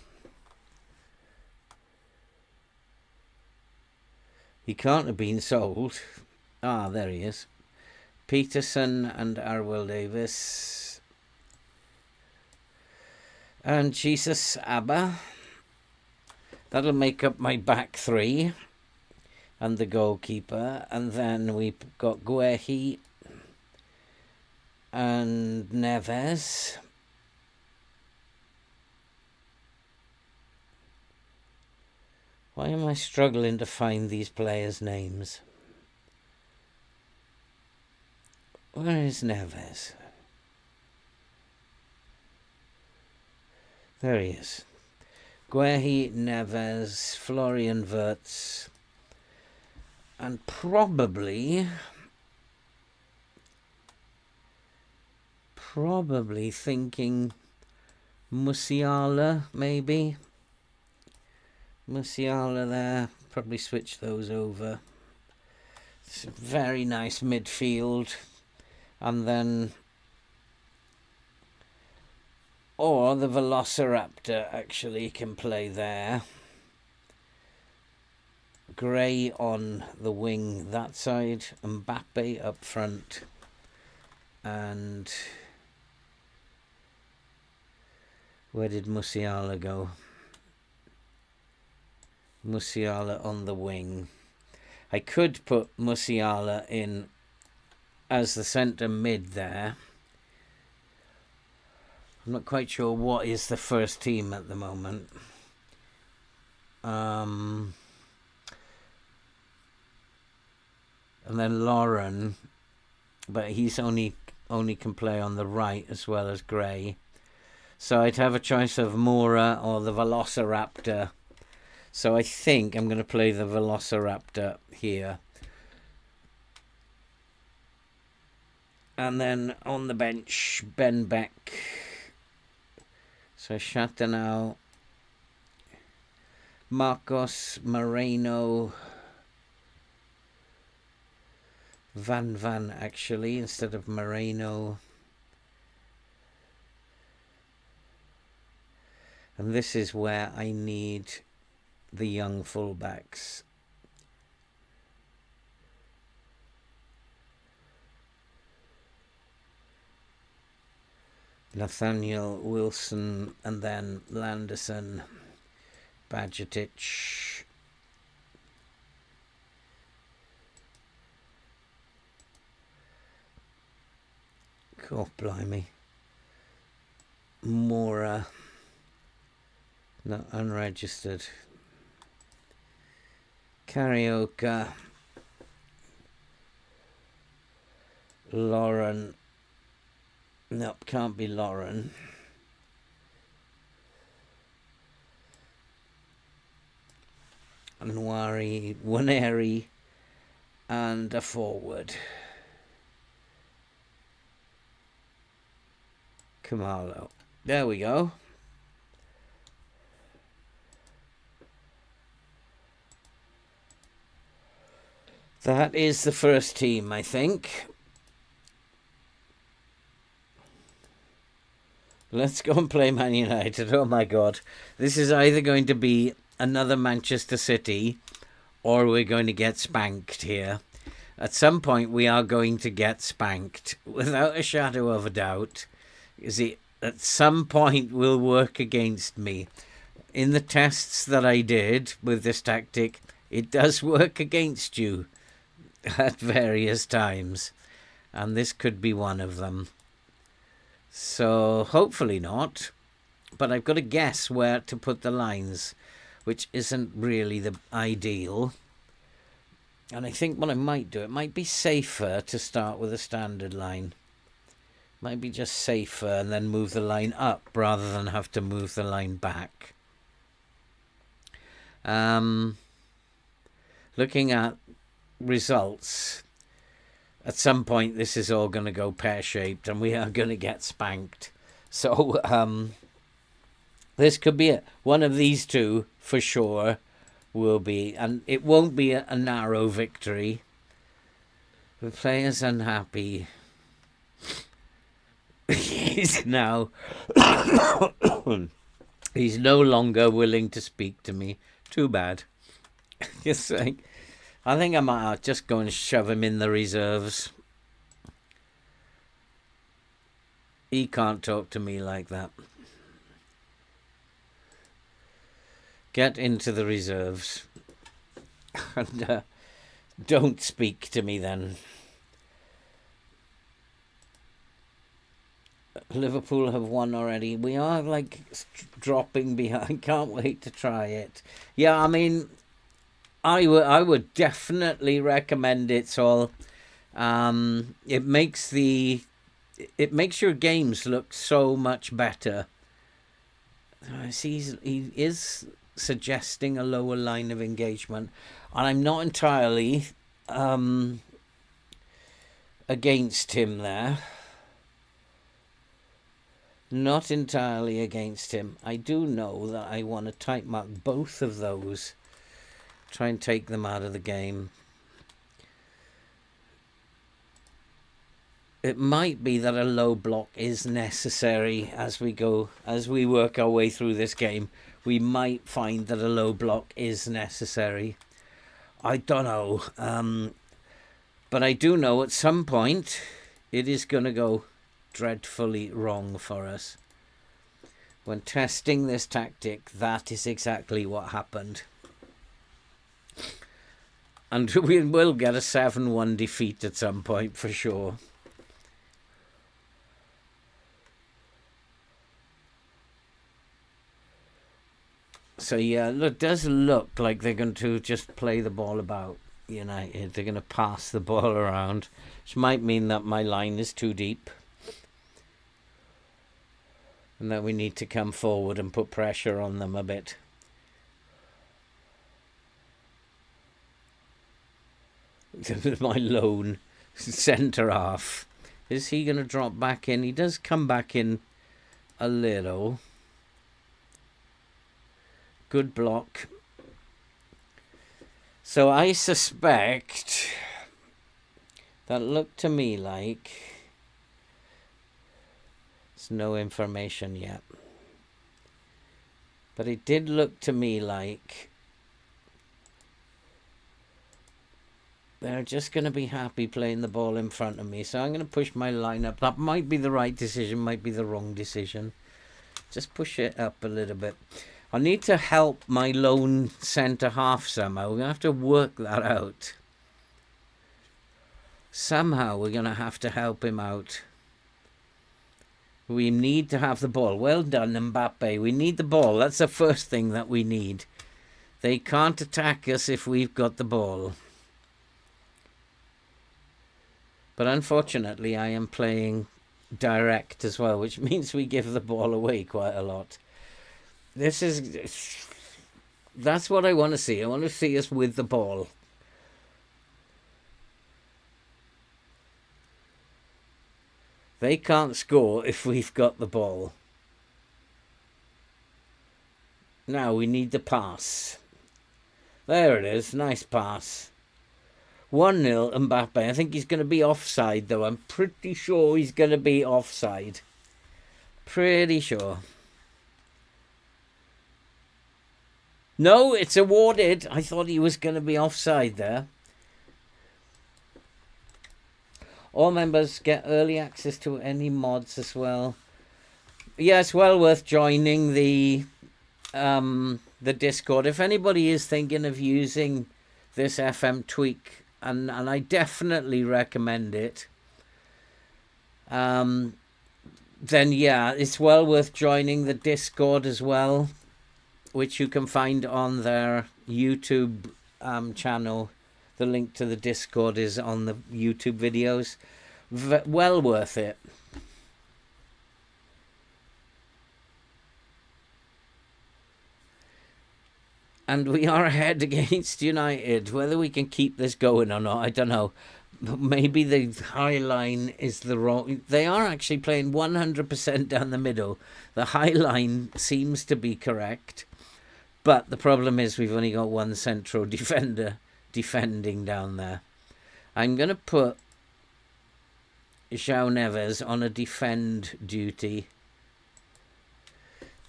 He can't have been sold. Ah, there he is. Peterson and Arwell Davis. And Jesus Abba. That'll make up my back 3. And the goalkeeper. And then we've got Guehi and Neves. Why am I struggling to find these players' names? Where is Neves? There he is. Guehi, Neves, Florian Wirtz, and probably thinking Musiala, maybe. Musiala there. Probably switch those over. It's a very nice midfield. And then... Or the Velociraptor actually can play there. Gray on the wing that side. Mbappe up front. And... Where did Musiala go? Musiala on the wing. I could put Musiala in as the centre mid there, I'm not quite sure what is the first team at the moment. And then Lauren, but he's only can play on the right as well as Gray. So I'd have a choice of Mora or the Velociraptor. So I think I'm going to play the Velociraptor here. And then on the bench, Ben Beck. So Chateauneuf, Marcos, Moreno, Van actually, instead of Moreno. And this is where I need the young fullbacks. Nathaniel Wilson, and then Landerson, Badgetic. God blimey. Mora. Not unregistered. Karaoke. Lauren. Nope, can't be Lauren. Nwari, Waneri, and a forward. Kamalo. There we go. That is the first team, I think. Let's go and play Man United. Oh my God. This is either going to be another Manchester City or we're going to get spanked here. At some point we are going to get spanked without a shadow of a doubt. At some point will work against me. In the tests that I did with this tactic, it does work against you at various times. And this could be one of them. So hopefully not, but I've got to guess where to put the lines, which isn't really the ideal. And I think what I might do, it might be safer to start with a standard line. Might be just safer and then move the line up rather than have to move the line back. Looking at results, at some point this is all going to go pear-shaped and we are going to get spanked. So this could be it. One of these two for sure will be, and it won't be a narrow victory. The player's unhappy. He's now he's no longer willing to speak to me. Too bad. Just like, I think I might just go and shove him in the reserves. He can't talk to me like that. Get into the reserves. And don't speak to me then. Liverpool have won already. We are like dropping behind. Can't wait to try it. Yeah, I mean, I would definitely recommend it, Sol. It makes your games look so much better. I see he is suggesting a lower line of engagement, and I'm not entirely against him there. Not entirely against him. I do know that I want to tight mark both of those. Try and take them out of the game. It might be that a low block is necessary as we work our way through this game. We might find that a low block is necessary. I don't know. But I do know at some point it is going to go dreadfully wrong for us. When testing this tactic, that is exactly what happened. And we will get a 7-1 defeat at some point for sure. So yeah, it does look like they're going to just play the ball about. United, they're going to pass the ball around, which might mean that my line is too deep and that we need to come forward and put pressure on them a bit. This is my lone centre half. Is he going to drop back in? He does come back in a little. Good block. So I suspect that looked to me like there's no information yet. But it did look to me like they're just going to be happy playing the ball in front of me. So I'm going to push my line up. That might be the right decision, might be the wrong decision. Just push it up a little bit. I need to help my lone centre half somehow. We're going to have to work that out. Somehow we're going to have to help him out. We need to have the ball. Well done, Mbappe. We need the ball. That's the first thing that we need. They can't attack us if we've got the ball. But unfortunately, I am playing direct as well, which means we give the ball away quite a lot. That's what I want to see. I want to see us with the ball. They can't score if we've got the ball. Now we need the pass. There it is. Nice pass. 1-0 Mbappe. I think he's going to be offside though. I'm pretty sure he's going to be offside. Pretty sure. No, it's awarded. I thought he was going to be offside there. All members get early access to any mods as well. Yeah, it's well worth joining the Discord. If anybody is thinking of using this FM tweak, and I definitely recommend it, then yeah, it's well worth joining the Discord as well, which you can find on their YouTube channel. The link to the Discord is on the YouTube videos. Well worth it. And we are ahead against United. Whether we can keep this going or not, I don't know. Maybe the high line is the wrong... They are actually playing 100% down the middle. The high line seems to be correct. But the problem is we've only got one central defender defending down there. I'm going to put João Neves on a defend duty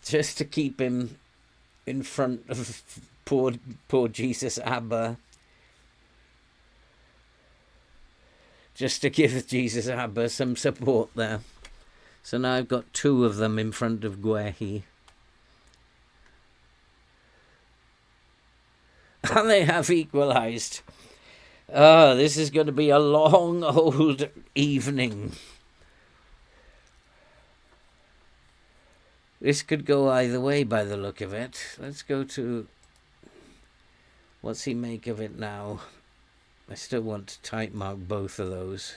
just to keep him in front of poor Jesus Abba. Just to give Jesus Abba some support there. So now I've got two of them in front of Guehi. And they have equalised. Oh, this is going to be a long old evening. This could go either way by the look of it. Let's go to... What's he make of it now? I still want to type mark both of those.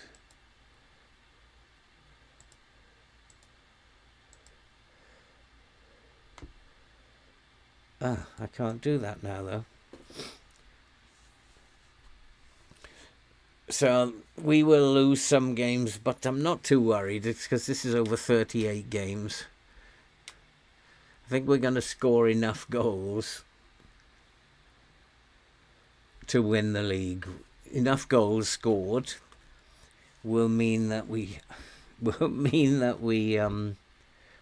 Ah, I can't do that now though. So we will lose some games, but I'm not too worried. It's because this is over 38 games. I think we're going to score enough goals to win the league. Enough goals scored will mean that we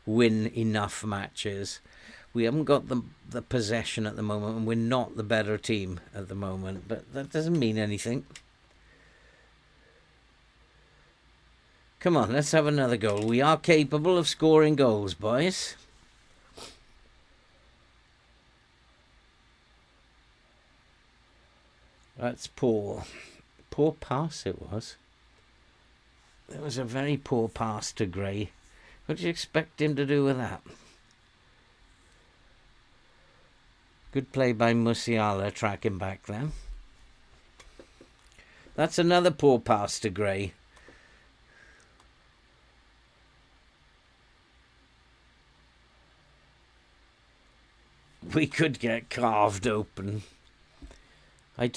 win enough matches. We haven't got the possession at the moment, and we're not the better team at the moment, but that doesn't mean anything. Come on, let's have another goal. We are capable of scoring goals, boys. That's poor. Poor pass it was. It was a very poor pass to Gray. What do you expect him to do with that? Good play by Musiala, tracking back then. That's another poor pass to Gray. We could get carved open. I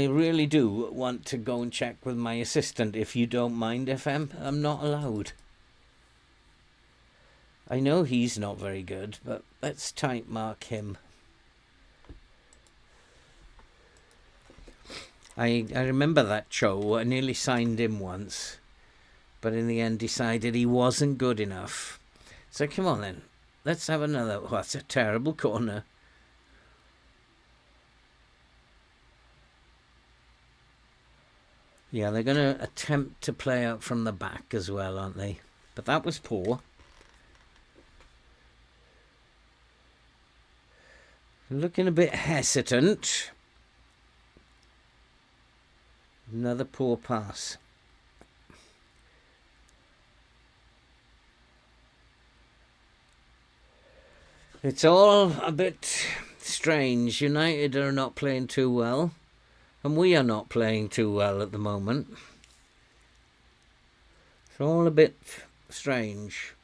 really do want to go and check with my assistant, if you don't mind, FM. I'm not allowed. I know he's not very good, but let's type mark him. I remember that Cho. I nearly signed him once, but in the end decided he wasn't good enough. So come on then. Let's have another. Oh, that's a terrible corner. Yeah, they're going to attempt to play out from the back as well, aren't they? But that was poor. Looking a bit hesitant. Another poor pass. It's all a bit strange. United are not playing too well. And we are not playing too well at the moment. It's all a bit strange.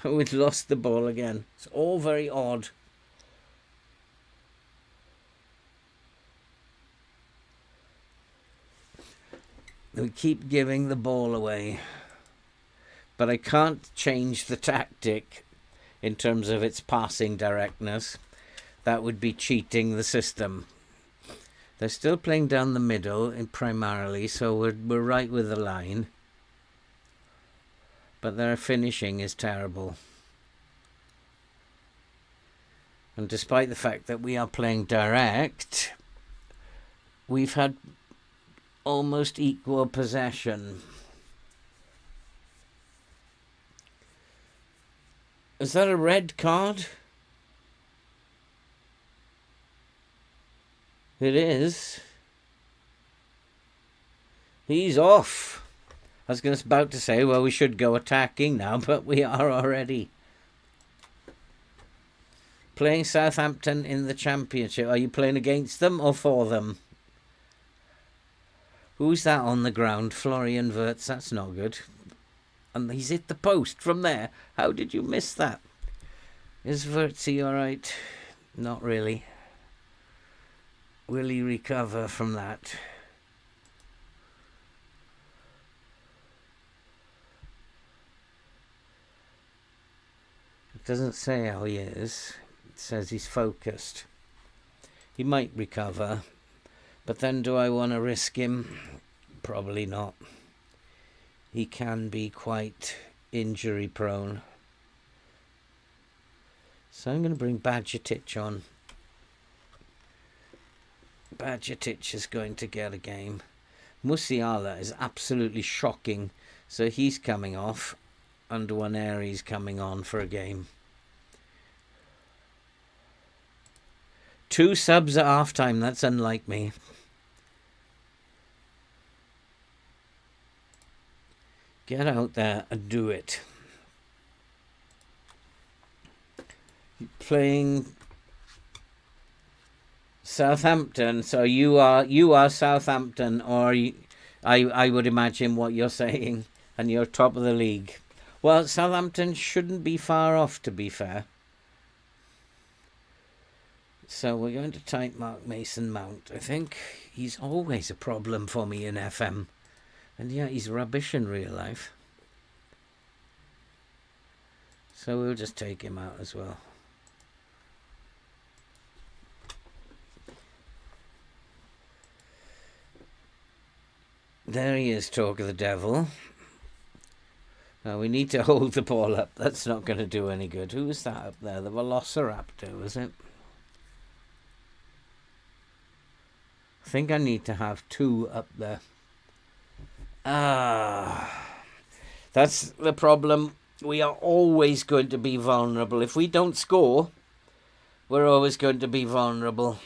We've lost the ball again. It's all very odd. We keep giving the ball away. But I can't change the tactic in terms of its passing directness. That would be cheating the system. They're still playing down the middle primarily, so we're right with the line. But their finishing is terrible. And despite the fact that we are playing direct, we've had almost equal possession. Is that a red card? It is. He's off. I was about to say, well, we should go attacking now, but we are already. Playing Southampton in the Championship. Are you playing against them or for them? Who's that on the ground? Florian Wirtz. That's not good. And he's hit the post from there. How did you miss that? Is Wirtzy alright? Not really. Will he recover from that? It doesn't say how he is. It says he's focused. He might recover. But then do I want to risk him? Probably not. He can be quite injury prone. So I'm going to bring Badgertich on. Badgertich is going to get a game. Musiala is absolutely shocking. So he's coming off. And Waneri's coming on for a game. 2 subs at half time. That's unlike me. Get out there and do it. Playing Southampton, so you are Southampton, or I would imagine what you're saying, and you're top of the league. Well, Southampton shouldn't be far off, to be fair. So we're going to type mark Mason Mount. I think he's always a problem for me in FM. And yeah, he's rubbish in real life. So we'll just take him out as well. There he is, talk of the devil. Now we need to hold the ball up. That's not going to do any good. Who was that up there? The Velociraptor, was it? I think I need to have 2 up there. That's the problem. We are always going to be vulnerable. If we don't score, we're always going to be vulnerable.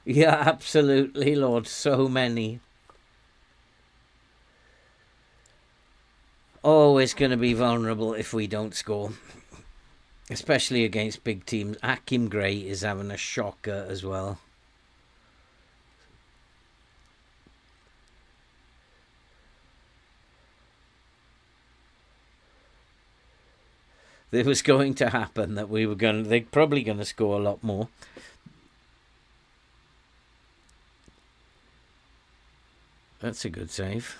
Yeah, absolutely, Lord. So many. always going to be vulnerable if we don't score, especially against big teams. Akim Gray is having a shocker as well. It was going to happen that they're probably going to score a lot more. That's a good save.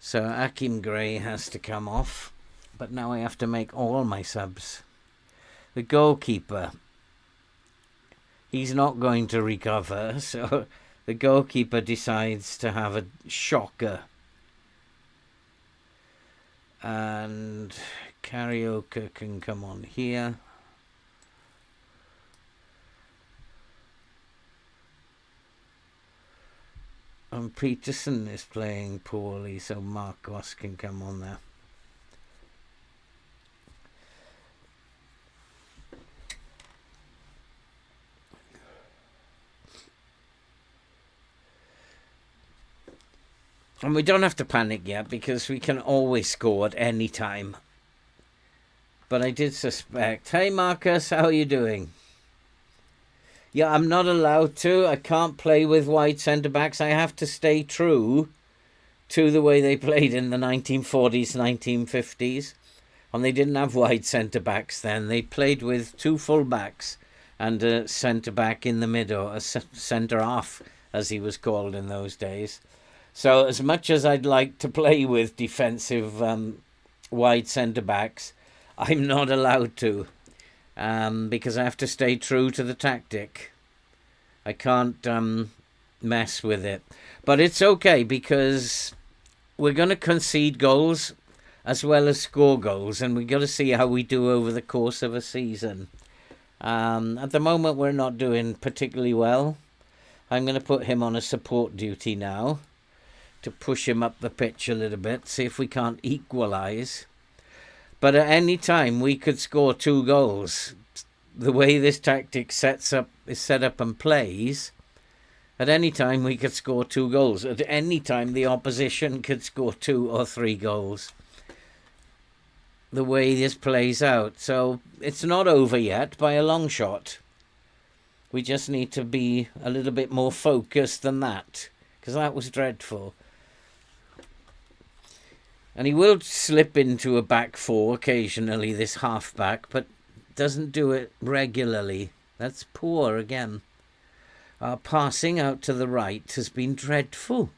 So Akim Gray has to come off. But now I have to make all my subs. The goalkeeper, he's not going to recover. So the goalkeeper decides to have a shocker. And Karaoke can come on here. And Peterson is playing poorly, so Marcos can come on there. And we don't have to panic yet because we can always score at any time. But I did suspect. Hey Marcus, how are you doing? Yeah, I'm not allowed to. I can't play with wide centre-backs. I have to stay true to the way they played in the 1940s, 1950s. And they didn't have wide centre-backs then. They played with two full-backs and a centre-back in the middle, a centre-half, as he was called in those days. So as much as I'd like to play with defensive wide centre-backs, I'm not allowed to. Because I have to stay true to the tactic. I can't mess with it. But it's okay because we're going to concede goals as well as score goals. And we've got to see how we do over the course of a season. At the moment, we're not doing particularly well. I'm going to put him on a support duty now to push him up the pitch a little bit. See if we can't equalise. But at any time, we could score 2 goals. The way this tactic is set up and plays, at any time we could score 2 goals. At any time, the opposition could score 2 or 3 goals. The way this plays out. So it's not over yet by a long shot. We just need to be a little bit more focused than that. Because that was dreadful. And he will slip into a back 4 occasionally, this half-back, but doesn't do it regularly. That's poor again. Our passing out to the right has been dreadful.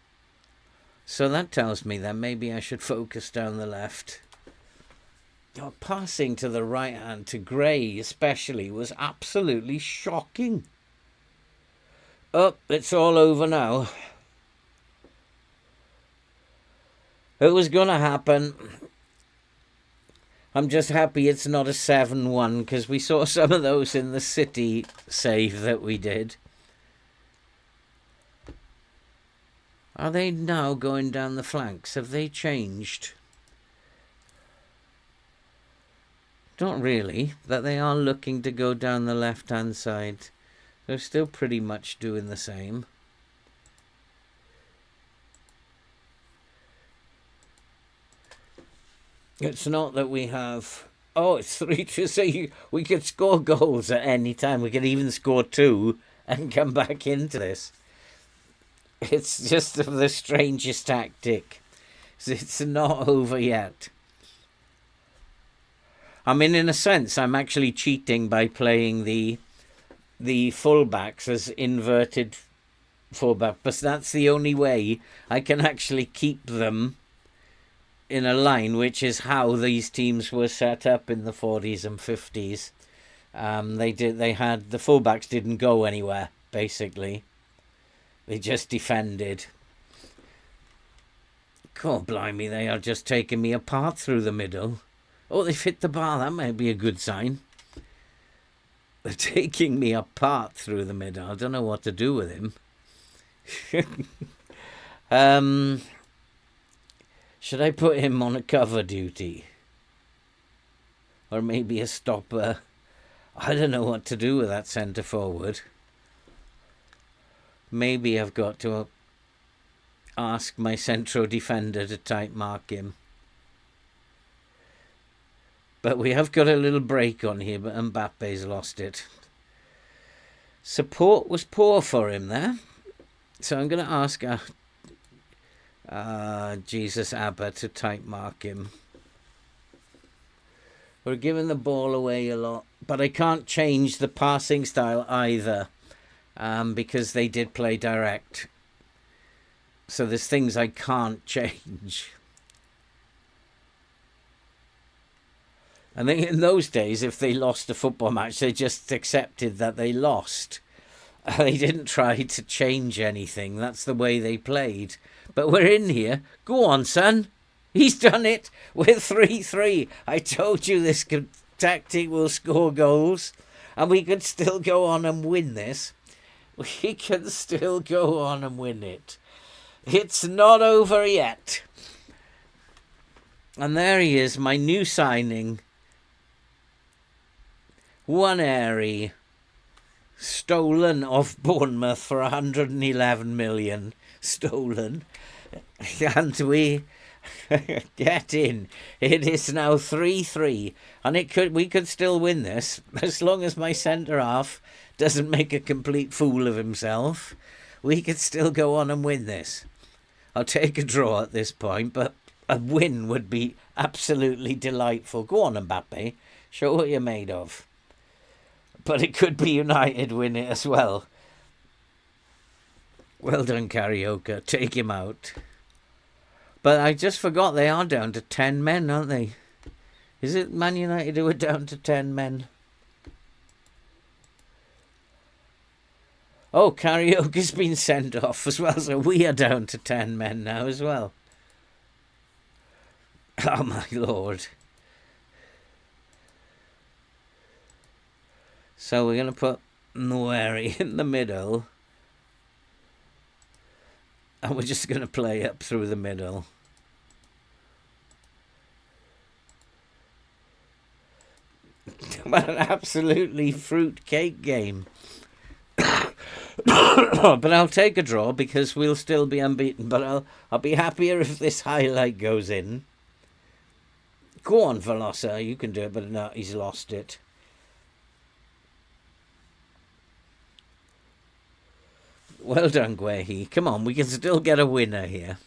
So that tells me that maybe I should focus down the left. Our passing to the right hand, to Gray especially, was absolutely shocking. Oh, it's all over now. It was going to happen. I'm just happy it's not a 7-1 because we saw some of those in the City save that we did. Are they now going down the flanks? Have they changed? Not really, but they are looking to go down the left-hand side. They're still pretty much doing the same. It's not that we have... Oh, it's 3-2. So we could score goals at any time. We could even score 2 and come back into this. It's just the strangest tactic. It's not over yet. I mean, in a sense, I'm actually cheating by playing the fullbacks as inverted fullback. But that's the only way I can actually keep them in a line, which is how these teams were set up in the 40s and 50s. The fullbacks didn't go anywhere, basically. They just defended. God blimey, they are just taking me apart through the middle. Oh, they've hit the bar. That might be a good sign. They're taking me apart through the middle. I don't know what to do with him. Should I put him on a cover duty? Or maybe a stopper? I don't know what to do with that centre forward. Maybe I've got to ask my central defender to tight mark him. But we have got a little break on here, but Mbappe's lost it. Support was poor for him there. So I'm going to ask Jesus Abba to type mark him. We're giving the ball away a lot, but I can't change the passing style either, because they did play direct. So there's things I can't change. I think in those days, if they lost a football match, they just accepted that they lost. They didn't try to change anything. That's the way they played. But we're in here. Go on, son. He's done it. We're 3-3. I told you this tactic will score goals. And we could still go on and win this. We can still go on and win it. It's not over yet. And there he is, my new signing. One stolen off Bournemouth for 111 million. Stolen. And we get in. It is now 3-3. And we could still win this. As long as my centre-half doesn't make a complete fool of himself. We could still go on and win this. I'll take a draw at this point, but a win would be absolutely delightful. Go on, Mbappe. Show what you're made of. But it could be United win it as well. Well done, Karaoke. Take him out. But I just forgot they are down to 10 men, aren't they? Is it Man United who are down to 10 men? Oh, Karaoke's been sent off as well, so we are down to 10 men now as well. Oh, my Lord. So we're going to put Nweri in the middle. And we're just going to play up through the middle. What an absolutely fruitcake game. But I'll take a draw because we'll still be unbeaten. But I'll be happier if this highlight goes in. Go on, Velosa. You can do it, but no, he's lost it. Well done, Guehi. Come on, we can still get a winner here.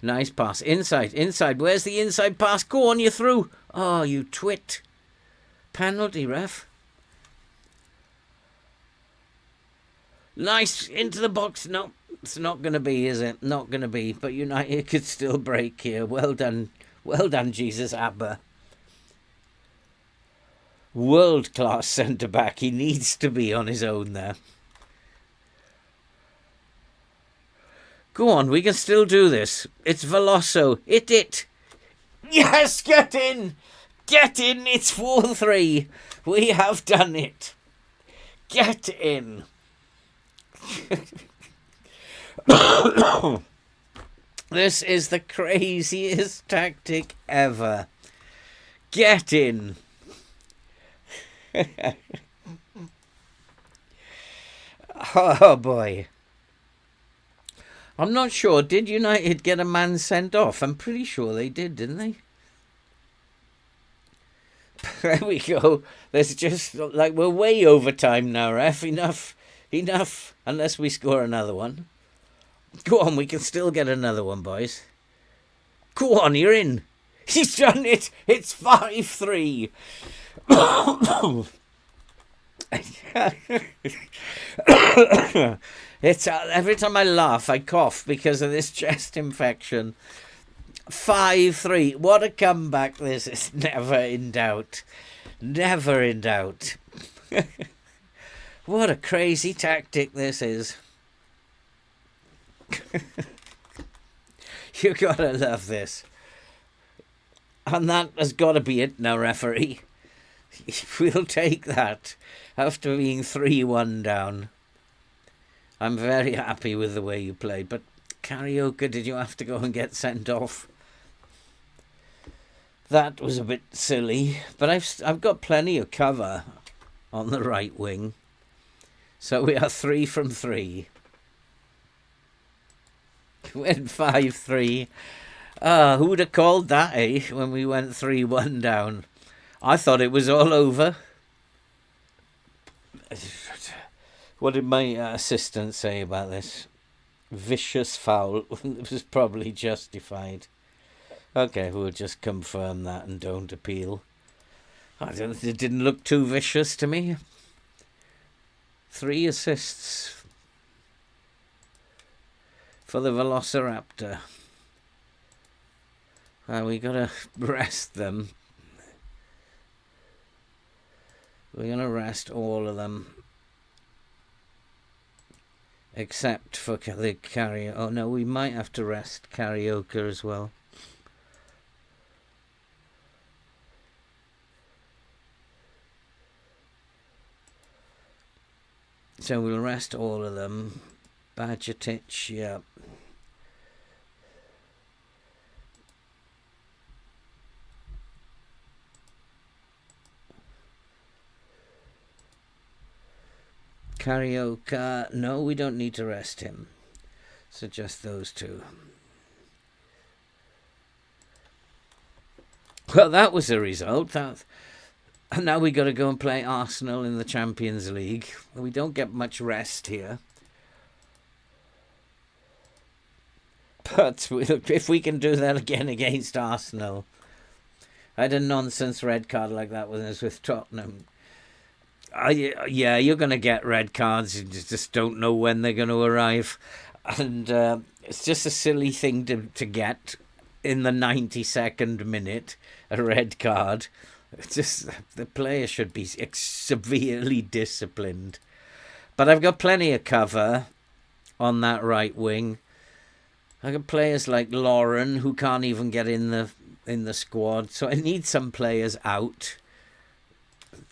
Nice pass. Inside, inside. Where's the inside pass? Go on, you're through. Oh, you twit. Penalty, ref. Nice. Into the box. No, it's not going to be, is it? Not going to be. But United could still break here. Well done. Well done, Jesus Abba. World-class centre-back. He needs to be on his own there. Go on, we can still do this. It's Veloso. Hit it. Yes, get in. Get in. It's 4-3. We have done it. Get in. This is the craziest tactic ever. Get in. Oh boy. I'm not sure. Did United get a man sent off? I'm pretty sure they did, didn't they? There we go. There's just like we're way over time now, ref. Enough. Unless we score another one. Go on, we can still get another one, boys. Go on, you're in. He's done it. It's 5-3. It's every time I laugh I cough because of this chest infection. 5-3. What a comeback this is. Never in doubt. Never in doubt. What a crazy tactic this is. You gotta love this. And that has got to be it now, referee. We'll take that after being 3-1 down. I'm very happy with the way you played, but Karaoke, did you have to go and get sent off? That was a bit silly, but I've got plenty of cover on the right wing. So we are 3 from 3. Win 5-3. Who'd have called that, eh, when we went 3-1 down? I thought it was all over. What did my assistant say about this? Vicious foul. It was probably justified. Okay, we'll just confirm that and don't appeal. It didn't look too vicious to me. 3 assists for the Velociraptor. We gotta rest them. We're gonna rest all of them. Except for the Karaoke. Oh no, we might have to rest Karaoke as well. So we'll rest all of them. Badgetich, yeah. Karaoke, no, we don't need to rest him. So just those 2. Well, that was a result. And now we got to go and play Arsenal in the Champions League. We don't get much rest here. But if we can do that again against Arsenal. I had a nonsense red card like that when I was with Tottenham. Yeah, you're going to get red cards. You just don't know when they're going to arrive. And it's just a silly thing to get in the 92nd minute, a red card. It's just the player should be severely disciplined. But I've got plenty of cover on that right wing. I've got players like Lauren who can't even get in the squad. So I need some players out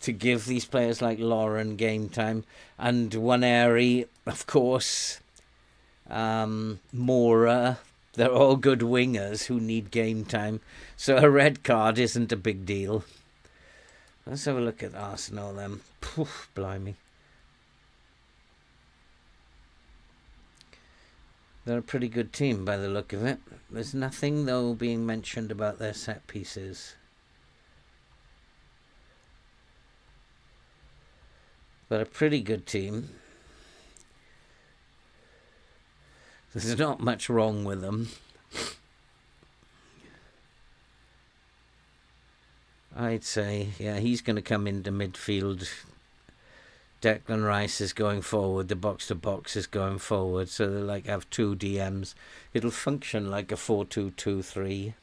to give these players like Lauren game time. And Waneri, of course, Mora, they're all good wingers who need game time. So a red card isn't a big deal. Let's have a look at Arsenal then. Poof, blimey. They're a pretty good team by the look of it. There's nothing, though, being mentioned about their set pieces. But a pretty good team. There's not much wrong with them. I'd say, yeah, he's going to come into midfield. Declan Rice is going forward. The box-to-box is going forward. So they like have 2 DMs. It'll function like a 4-2-2-3.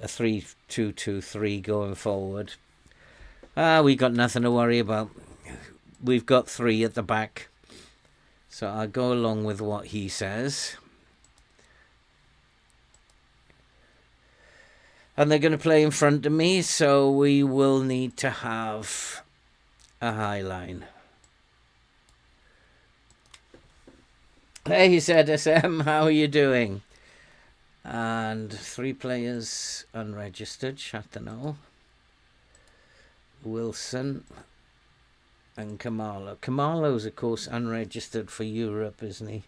A 3-2-2-3 going forward. We got nothing to worry about. We've got 3 at the back. So I'll go along with what he says. And they're going to play in front of me, so we will need to have a high line. Hey, ZSM, how are you doing? And 3 players unregistered, Chatano, Wilson, and Kamalo. Kamalo's, of course, unregistered for Europe, isn't he?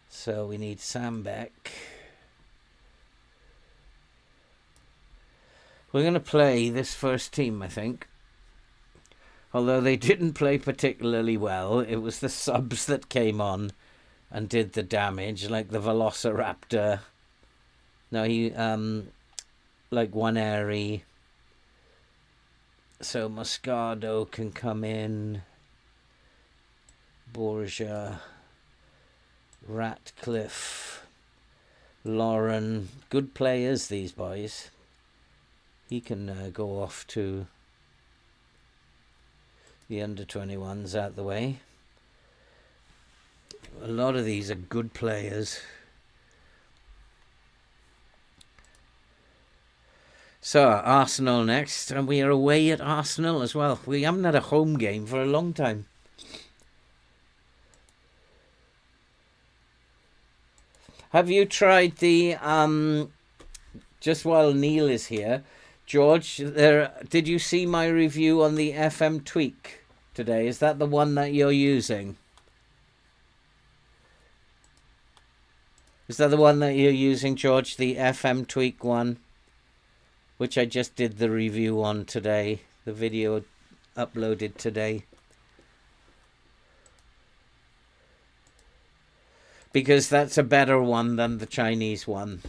So we need Sam Beck. We're going to play this first team, I think. Although they didn't play particularly well. It was the subs that came on and did the damage, like the Velociraptor. No, he, like Waneri. So Moscado can come in. Borgia. Ratcliffe. Lauren. Good players, these boys. He can go off to the under-21s out the way. A lot of these are good players. So, Arsenal next, and we are away at Arsenal as well. We haven't had a home game for a long time. Have you tried the, just while Neil is here, George, did you see my review on the FM Tweak today? Is that the one that you're using? Is that the one that you're using, George? The FM Tweak one? Which I just did the review on today. The video uploaded today. Because that's a better one than the Chinese one.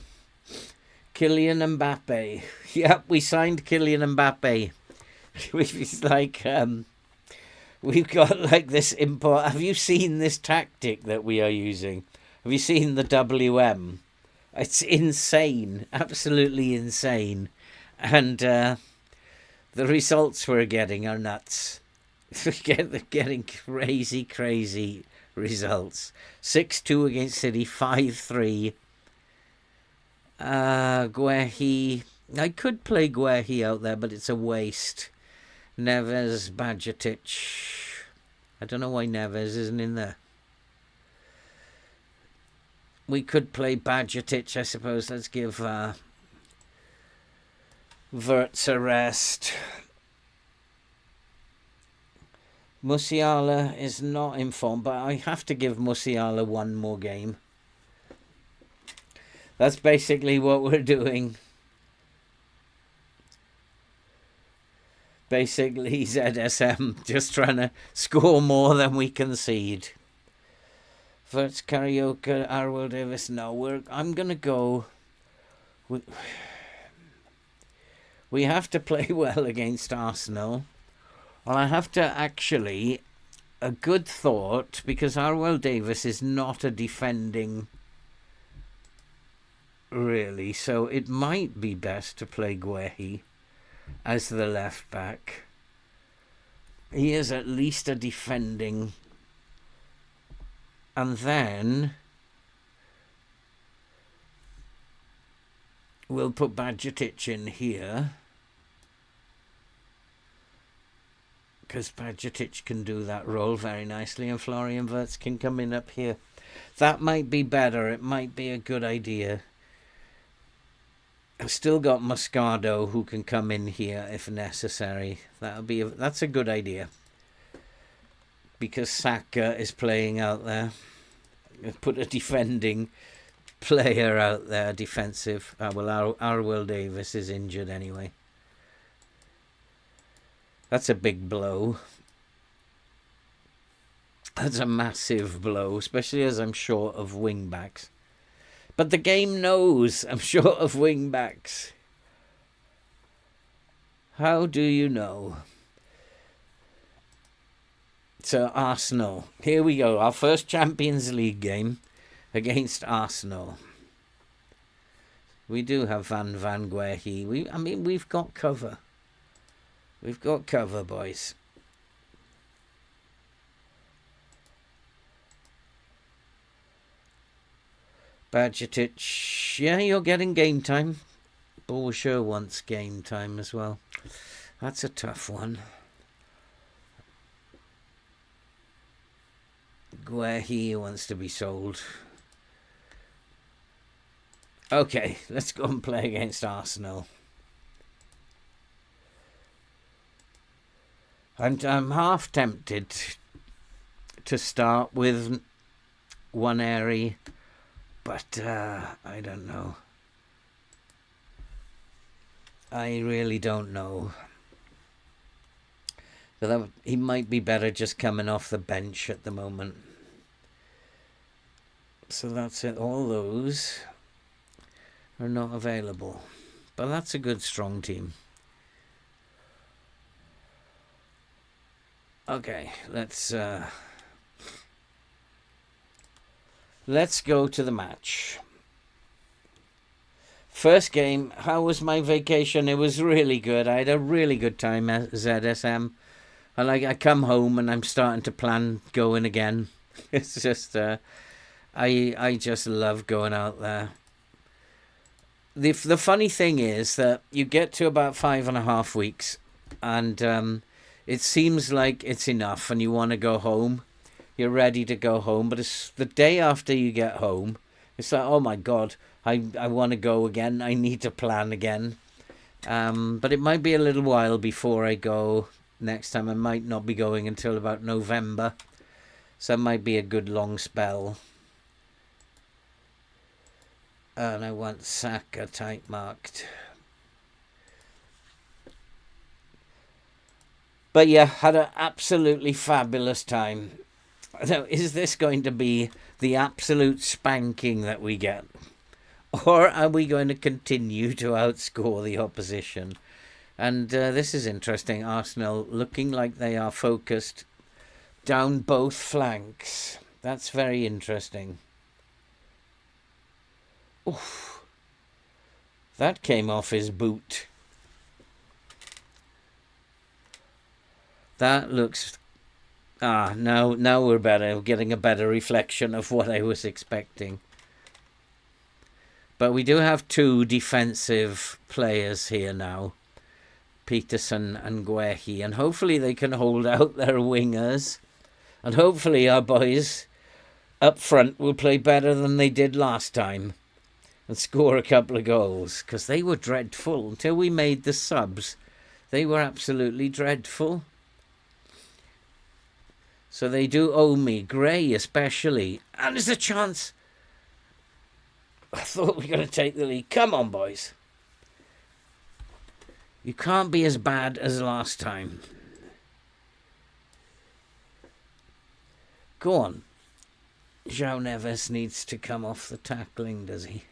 Kylian Mbappe. Yep, we signed Kylian Mbappe. It's like, we've got like this import. Have you seen this tactic that we are using? Have you seen the WM? It's insane. Absolutely insane. And the results we're getting are nuts. We're getting crazy, crazy results. 6-2 against City, 5-3. Guehi. I could play Guehi out there, but it's a waste. Neves, Bajcetic. I don't know why Neves isn't in there. We could play Bajcetic, I suppose. Let's give Wirtz a rest. Musiala is not in form, but I have to give Musiala one more game. That's basically what we're doing. Basically, ZSM just trying to score more than we concede. Wirtz, Karaoke, Arwell Davis. No, I'm going to go with... We have to play well against Arsenal. Well, I have to actually... A good thought, because Arwell Davis is not a defending... Really, so it might be best to play Guehi as the left back. He is at least a defending... And then we'll put Bajcetic in here. Because Bajcetic can do that role very nicely, and Florian Wirtz can come in up here. That might be better. It might be a good idea. I've still got Moscardo who can come in here if necessary. That's a good idea. Because Saka is playing out there. Put a defending player out there, defensive. Well, Arwell Davis is injured anyway. That's a big blow. That's a massive blow, especially as I'm short of wing-backs. But the game knows I'm short of wing-backs. How do you know? So Arsenal, here we go, our first Champions League game against Arsenal. We do have Van Guehi. We've got cover. We've got cover, boys. Bajcetic, yeah, you're getting game time. Borja wants game time as well. That's a tough one. Guehi wants to be sold. Okay, let's go and play against Arsenal. I'm half tempted to start with Waneri, but I don't know. I really don't know. But he might be better just coming off the bench at the moment. So that's it. All those are not available. But that's a good, strong team. Okay, let's go to the match. First game, how was my vacation? It was really good. I had a really good time at ZSM. I come home and I'm starting to plan going again. It's just, I just love going out there. The funny thing is that you get to about 5.5 weeks and it seems like it's enough and you want to go home. You're ready to go home. But it's the day after you get home. It's like, oh my God, I want to go again. I need to plan again. But it might be a little while before I go. Next time I might not be going until about November. So it might be a good long spell. And I want Saka tight marked. But yeah, had an absolutely fabulous time. Now, is this going to be the absolute spanking that we get? Or are we going to continue to outscore the opposition? And this is interesting. Arsenal looking like they are focused down both flanks. That's very interesting. Oof. That came off his boot. That looks... now we're better. We're getting a better reflection of what I was expecting. But we do have two defensive players here now. Peterson and Guehi. And hopefully they can hold out their wingers. And hopefully our boys up front will play better than they did last time. And score a couple of goals. Because they were dreadful. Until we made the subs, they were absolutely dreadful. So they do owe me. Gray especially. And there's a chance. I thought we were going to take the lead. Come on, boys. You can't be as bad as last time. Go on. João Neves needs to come off the tackling, does he?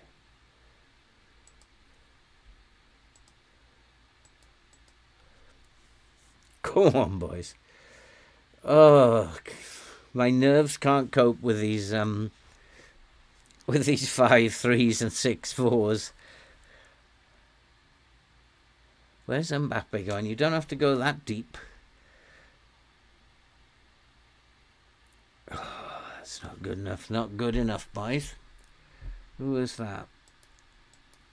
Go on, boys. Oh, my nerves can't cope with these 5-3s and 6-4s. Where's Mbappe going? You don't have to go that deep. Oh, that's not good enough. Not good enough, boys. Who is that?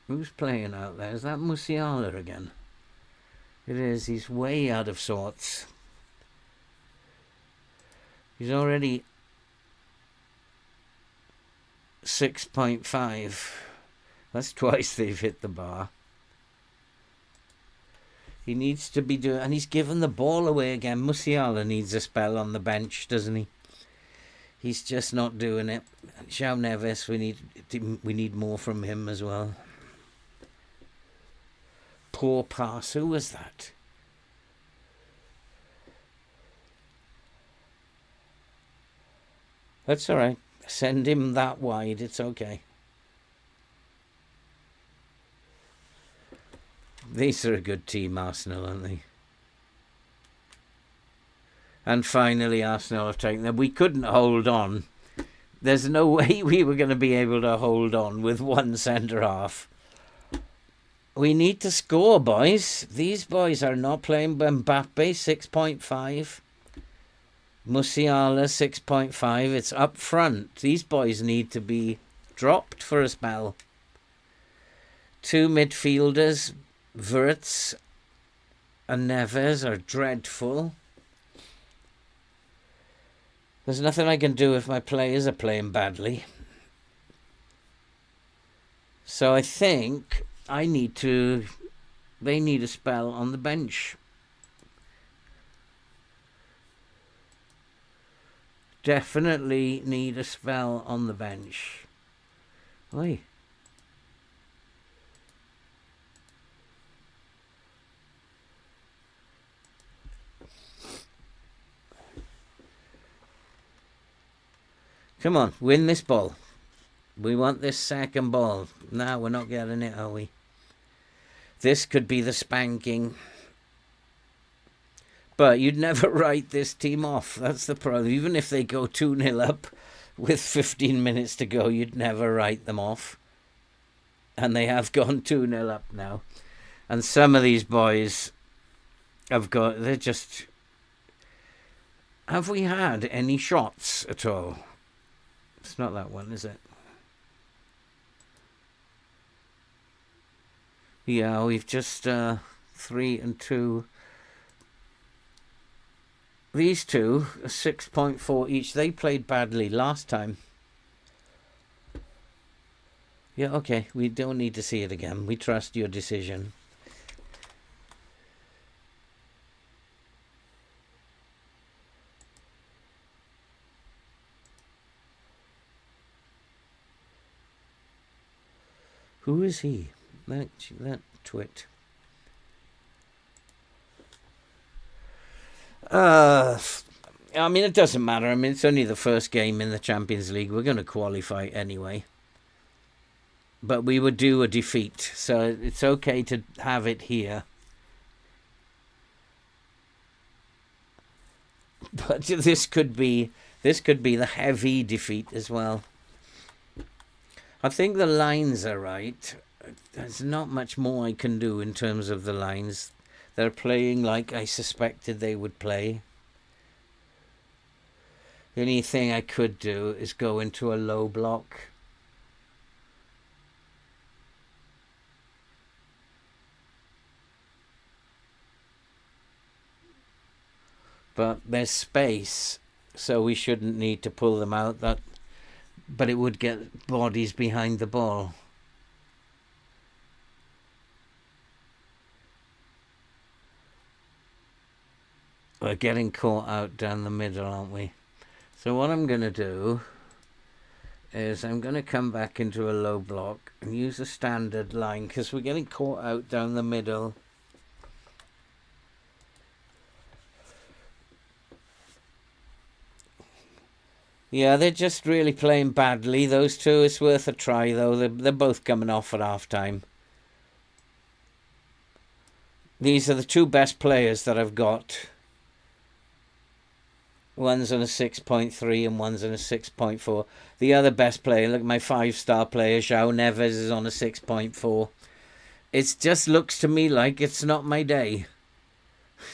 Who's playing out there? Is that Musiala again? It is. He's way out of sorts. He's already 6.5. That's twice they've hit the bar. He needs to be doing... And he's given the ball away again. Musiala needs a spell on the bench, doesn't he? He's just not doing it. João Neves, we need more from him as well. Poor pass. Who was that? That's all right. Send him that wide. It's okay. These are a good team, Arsenal, aren't they? And finally, Arsenal have taken them. We couldn't hold on. There's no way we were going to be able to hold on with one centre-half. We need to score, boys. These boys are not playing. Mbappe, 6.5. Musiala, 6.5. It's up front. These boys need to be dropped for a spell. Two midfielders, Wirtz and Neves, are dreadful. There's nothing I can do if my players are playing badly. So I think they need a spell on the bench. Definitely need a spell on the bench. Oi. Come on, win this ball. We want this second ball. No, we're not getting it, are we? This could be the spanking. But you'd never write this team off. That's the problem. Even if they go 2-0 up with 15 minutes to go, you'd never write them off. And they have gone 2-0 up now. And some of these boys they're just... Have we had any shots at all? It's not that one, is it? Yeah, we've just 3 and 2. These two are 6.4 each. They played badly last time. Yeah, okay. We don't need to see it again. We trust your decision. Who is he? That twit. I mean, it doesn't matter. I mean, it's only the first game in the Champions League. We're going to qualify anyway. But we would do a defeat, so it's okay to have it here. But this could be the heavy defeat as well. I think the lines are right. There's not much more I can do in terms of the lines. They're playing like I suspected they would play. The only thing I could do is go into a low block. But there's space, so we shouldn't need to pull them out. But it would get bodies behind the ball. We're getting caught out down the middle, aren't we? So what I'm going to do is I'm going to come back into a low block and use a standard line because we're getting caught out down the middle. Yeah, they're just really playing badly, those two. It's worth a try, though. They're both coming off at half-time. These are the two best players that I've got. One's on a 6.3 and one's on a 6.4. The other best player, look, my 5-star player, João Neves, is on a 6.4. It just looks to me like it's not my day.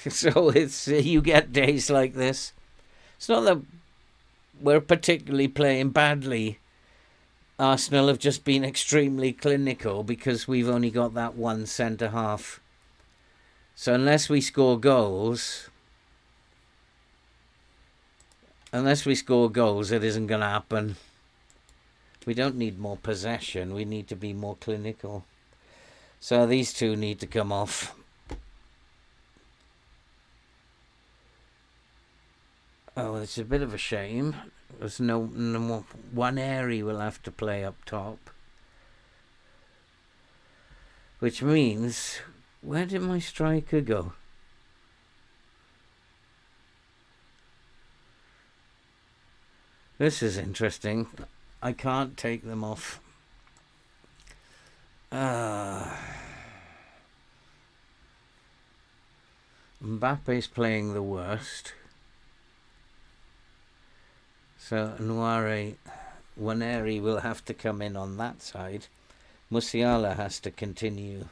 So you get days like this. It's not that we're particularly playing badly. Arsenal have just been extremely clinical because we've only got that one centre-half. So unless we score goals, it isn't going to happen. We don't need more possession. We need to be more clinical. So these two need to come off. Oh, it's a bit of a shame. There's no more. One area will have to play up top. Which means, where did my striker go? This is interesting. I can't take them off. Mbappe's playing the worst. So Nwaneri will have to come in on that side. Musiala has to continue.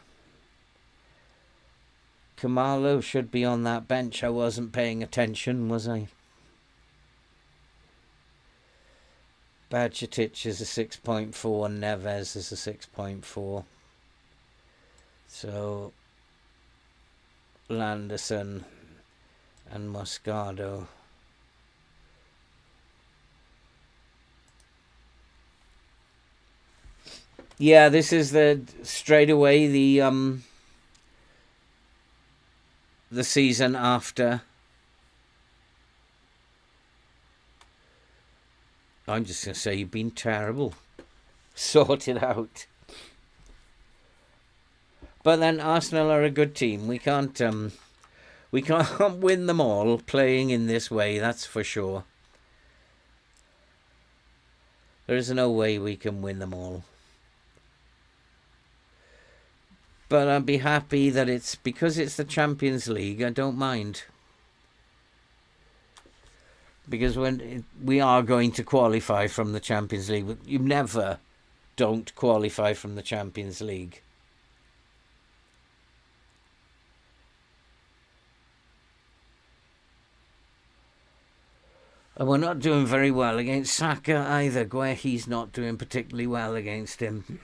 Kamalo should be on that bench. I wasn't paying attention, was I? Bajcetic is a 6.4, Neves is a 6.4. So Landerson and Moscardo. Yeah, this is straight away the season after. I'm just going to say you've been terrible. Sort it out. But then Arsenal are a good team. We can't win them all playing in this way, that's for sure. There is no way we can win them all. But I'd be happy that because it's the Champions League, I don't mind. Because when we are going to qualify from the Champions League, you never don't qualify from the Champions League. And we're not doing very well against Saka either. Guehi's not doing particularly well against him.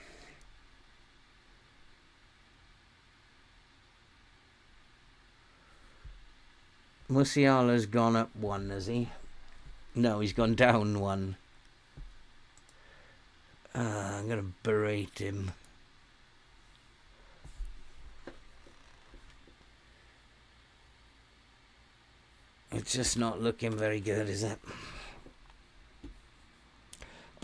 Musiala's gone up 1, has he? No, he's gone down 1. I'm going to berate him. It's just not looking very good, is it?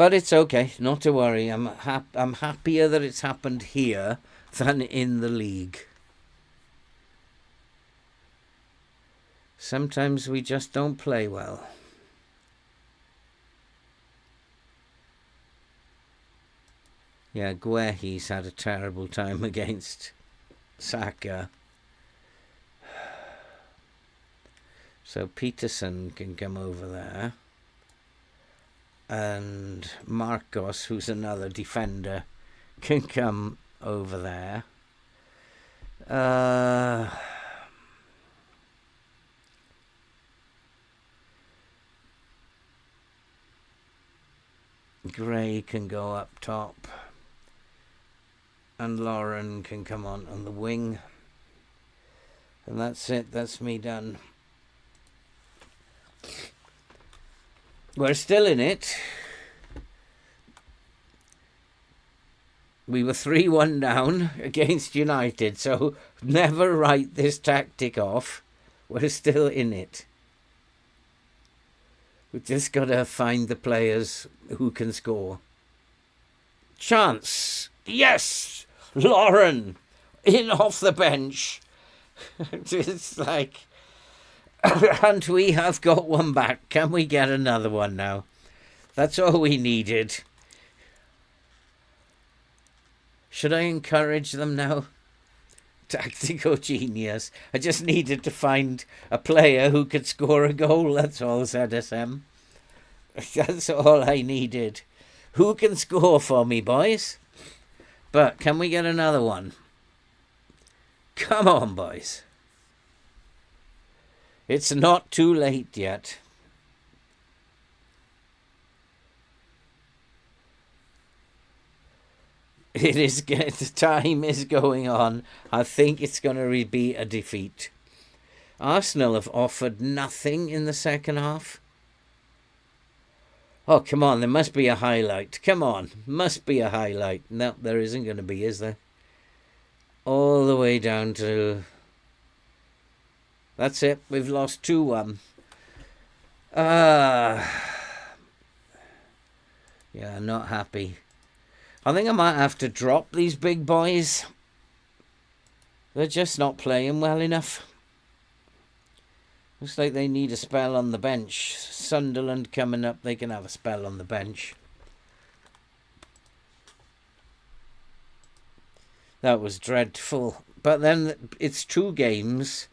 But it's okay, not to worry. I'm happier that it's happened here than in the league. Sometimes we just don't play well. Yeah, Guehi's had a terrible time against Saka. So Peterson can come over there. And Marcos, who's another defender, can come over there. Gray can go up top. And Lauren can come on the wing. And that's it. That's me done. We're still in it. We were 3-1 down against United, so never write this tactic off. We're still in it. We've just got to find the players who can score. Chance. Yes! Lauren! In off the bench. It's like... And we have got one back. Can we get another one now? That's all we needed. Should I encourage them now? Tactical genius. I just needed to find a player who could score a goal. That's all, ZSM. That's all I needed. Who can score for me, boys? But can we get another one? Come on, boys. It's not too late yet. It is. The time is going on. I think it's going to be a defeat. Arsenal have offered nothing in the second half. Oh, come on. There must be a highlight. Come on. Must be a highlight. No, there isn't going to be, is there? All the way down to... That's it. We've lost 2-1. Yeah, not happy. I think I might have to drop these big boys. They're just not playing well enough. Looks like they need a spell on the bench. Sunderland coming up, they can have a spell on the bench. That was dreadful. But then it's 2 games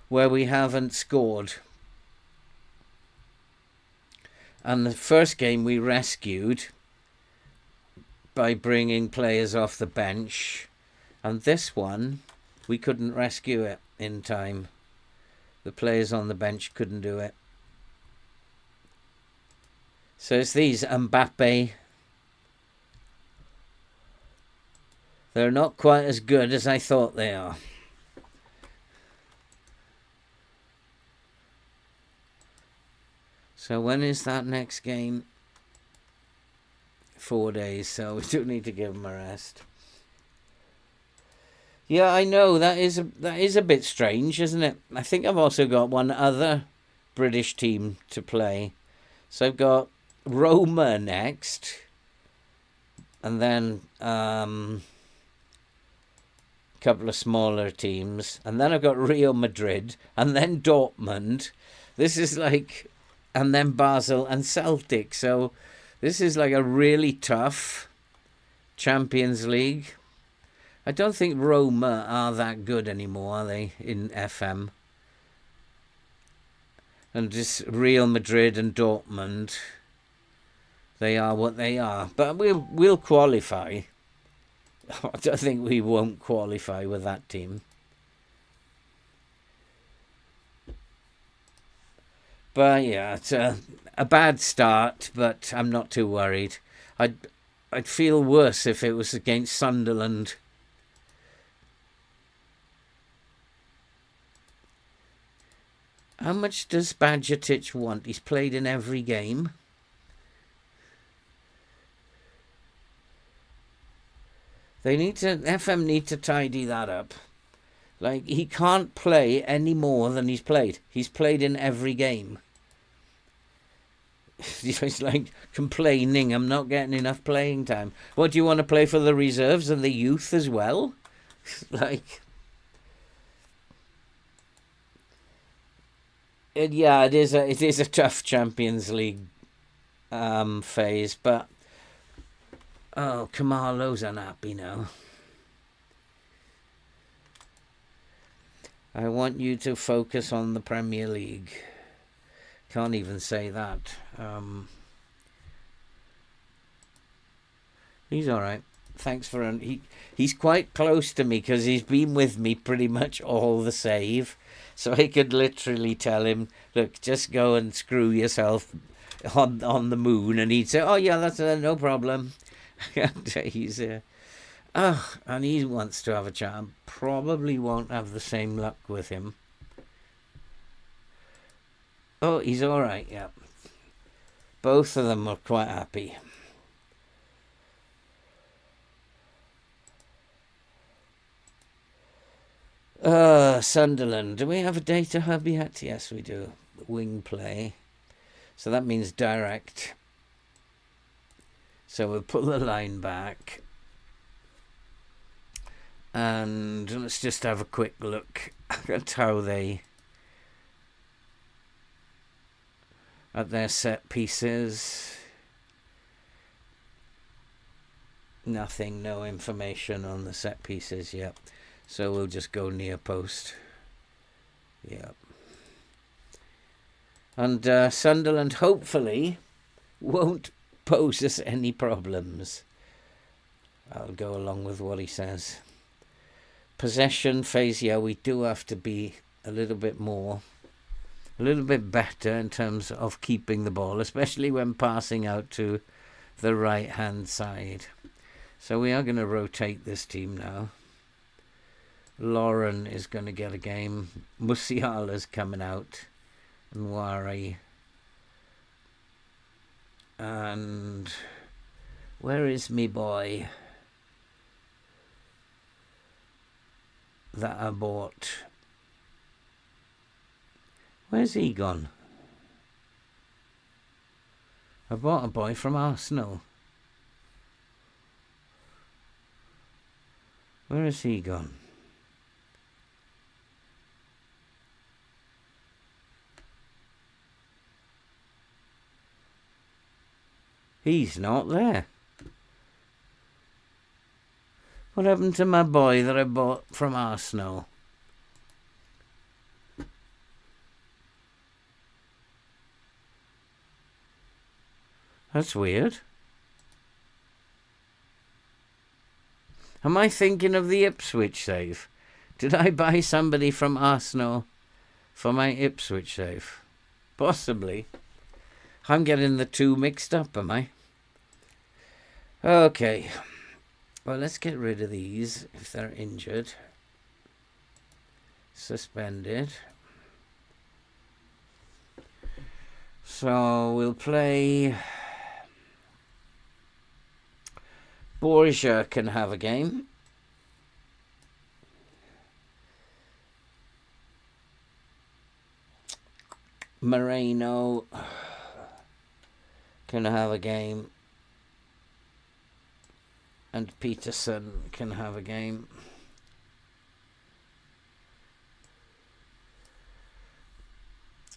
where we haven't scored. And the first game we rescued by bringing players off the bench. And this one, we couldn't rescue it in time. The players on the bench couldn't do it. So it's these Mbappe. They're not quite as good as I thought they are. So when is that next game? 4 days, so we do need to give them a rest. Yeah, I know, that is a bit strange, isn't it? I think I've also got one other British team to play. So I've got Roma next. And then a couple of smaller teams. And then I've got Real Madrid. And then Dortmund. This is like... And then Basel and Celtic. So this is like a really tough Champions League. I don't think Roma are that good anymore, are they, in FM? And just Real Madrid and Dortmund, they are what they are. But we'll qualify. I don't think we won't qualify with that team. But yeah, it's a bad start, but I'm not too worried. I'd feel worse if it was against Sunderland. How much does Badgertich want? He's played in every game. FM need to tidy that up. Like, he can't play any more than he's played. He's played in every game. It's like complaining, I'm not getting enough playing time. What, do you want to play for the reserves and the youth as well? Like, yeah, it is a tough Champions League phase, but oh, Kamalo's unhappy now. I want you to focus on the Premier League. Can't even say that. He's all right. Thanks for he's quite close to me because he's been with me pretty much all the save, so I could literally tell him, "Look, just go and screw yourself on the moon," and he'd say, "Oh yeah, that's no problem." And he's and he wants to have a chat. Probably won't have the same luck with him. Oh, he's all right. Yeah, both of them are quite happy. Sunderland. Do we have a data hub yet? Yes, we do. Wing play. So that means direct. So we'll pull the line back. And let's just have a quick look at how at their set pieces. Nothing, no information on the set pieces yet. So we'll just go near post. Yeah. And Sunderland hopefully won't pose us any problems. I'll go along with what he says. Possession phase, yeah, we do have to be a little bit better in terms of keeping the ball, especially when passing out to the right-hand side. So we are going to rotate this team now. Lauren is going to get a game. Musiala's coming out. And Wari. And where is me boy that I bought? Where's he gone? I bought a boy from Arsenal. Where has he gone? He's not there. What happened to my boy that I bought from Arsenal? That's weird. Am I thinking of the Ipswich save? Did I buy somebody from Arsenal for my Ipswich save? Possibly. I'm getting the two mixed up, am I? Okay. Well, let's get rid of these if they're injured. Suspended. So we'll play... Borgia can have a game. Moreno can have a game. And Peterson can have a game.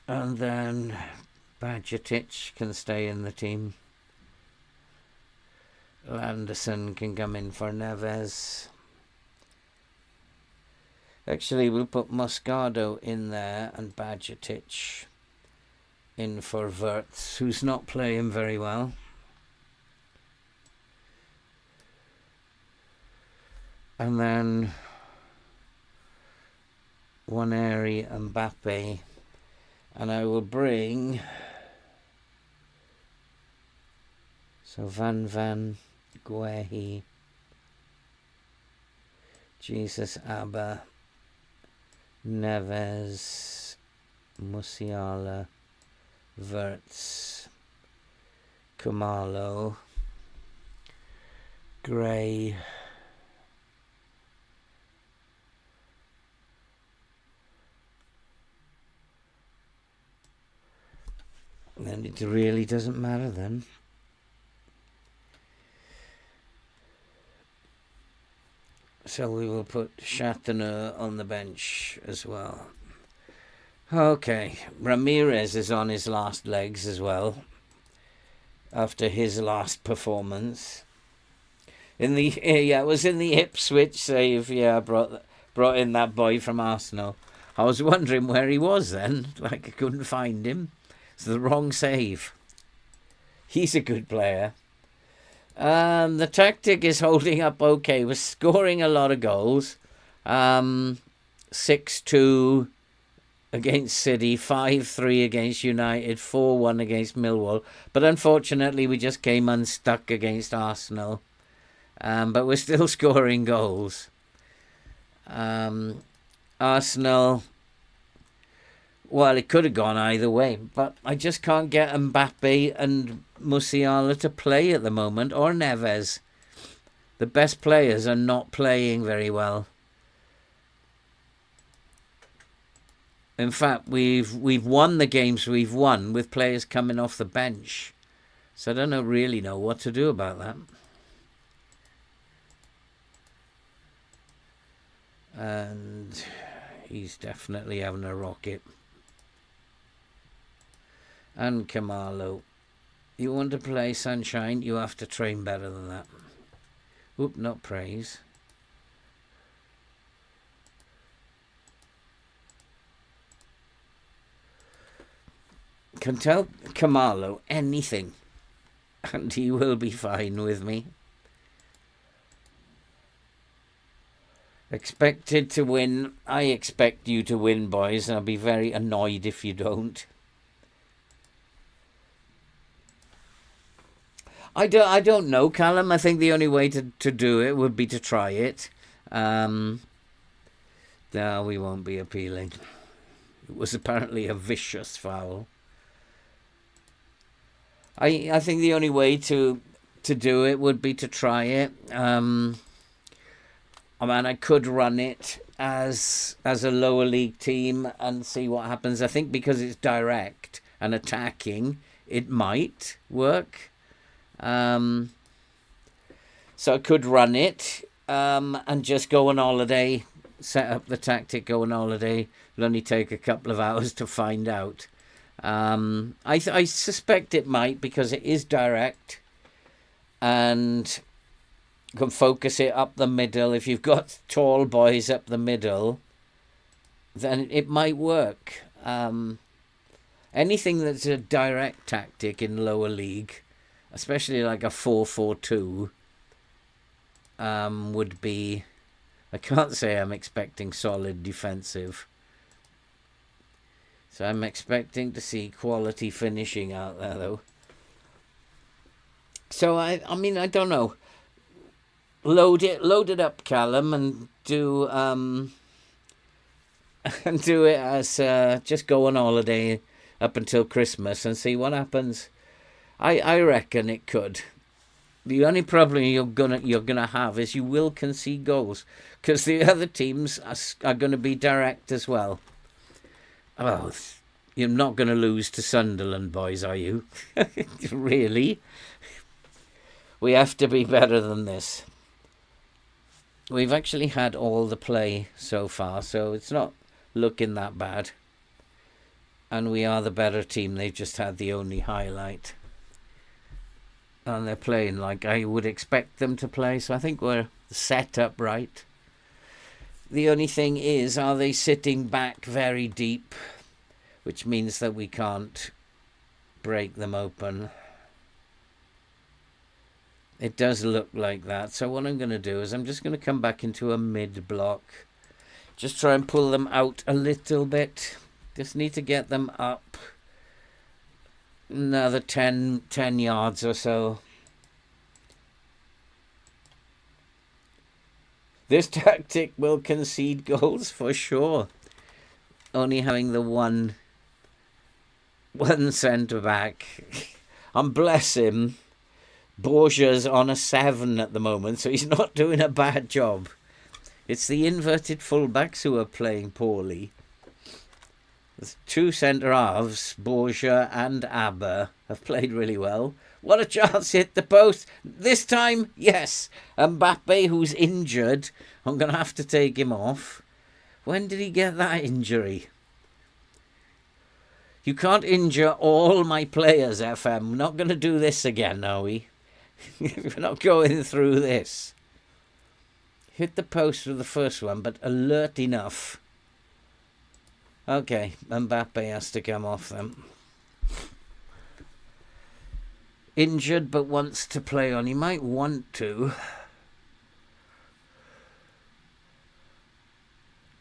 And then Badjatic can stay in the team. Landerson can come in for Neves. Actually, we'll put Moscardo in there and Badjatic in for Wirtz, who's not playing very well. And then Waneri and Mbappe. And I will bring... So Van Guehi, Jesus Abba, Neves, Musiala, Wirtz, Kumalo, Gray, And it really doesn't matter then. So we will put Chatteneux on the bench as well. Okay, Ramirez is on his last legs as well, after his last performance. It was in the Ipswich save. Yeah, brought in that boy from Arsenal. I was wondering where he was then. Like I couldn't find him. It's the wrong save. He's a good player. The tactic is holding up okay. We're scoring a lot of goals. 6-2 against City, 5-3 against United, 4-1 against Millwall. But unfortunately, we just came unstuck against Arsenal. But we're still scoring goals. Arsenal, well, it could have gone either way. But I just can't get Mbappe and Musiala to play at the moment, or Neves. The best players are not playing very well. In fact, we've won the games we've won with players coming off the bench. So I don't really know what to do about that. And he's definitely having a rocket. And Kamalo. You want to play Sunshine, you have to train better than that. Oop, not praise. Can tell Kamalo anything, and he will be fine with me. Expected to win. I expect you to win, boys, and I'll be very annoyed if you don't. I don't know, Callum. I think the only way to do it would be to try it. No, we won't be appealing. It was apparently a vicious foul. I think the only way to do it would be to try it. I mean, I could run it as a lower league team and see what happens. I think because it's direct and attacking, it might work. So I could run it and just go on holiday, set up the tactic, go on holiday. It'll only take a couple of hours to find out. I suspect it might, because it is direct and you can focus it up the middle. If you've got tall boys up the middle, then it might work. Anything that's a direct tactic in lower league, especially like a 4-4-2, would be... I can't say I'm expecting solid defensive. So I'm expecting to see quality finishing out there, though. So I mean, I don't know. Load it up, Callum, and do and do it as just go on holiday up until Christmas and see what happens. I reckon it could. The only problem you're gonna have is you will concede goals, because the other teams are going to be direct as well. Oh, you're not going to lose to Sunderland, boys, are you? Really? We have to be better than this. We've actually had all the play so far, so it's not looking that bad. And we are the better team. They've just had the only highlight. And they're playing like I would expect them to play, so I think we're set up right. The only thing is, are they sitting back very deep, which means that we can't break them open. It does look like that. So what I'm going to do is I'm just going to come back into a mid-block. Just try and pull them out a little bit. Just need to get them up another 10 yards or so. This tactic will concede goals for sure. Only having the one centre back. And bless him, Borgia's on a 7 at the moment, so he's not doing a bad job. It's the inverted fullbacks who are playing poorly. The two centre halves, Borgia and Aber, have played really well. What a chance, hit the post. This time, yes. Mbappe, who's injured, I'm going to have to take him off. When did he get that injury? You can't injure all my players, FM. We're not going to do this again, are we? We're not going through this. Hit the post with the first one, but alert enough. Okay, Mbappe has to come off them. Injured but wants to play on. He might want to.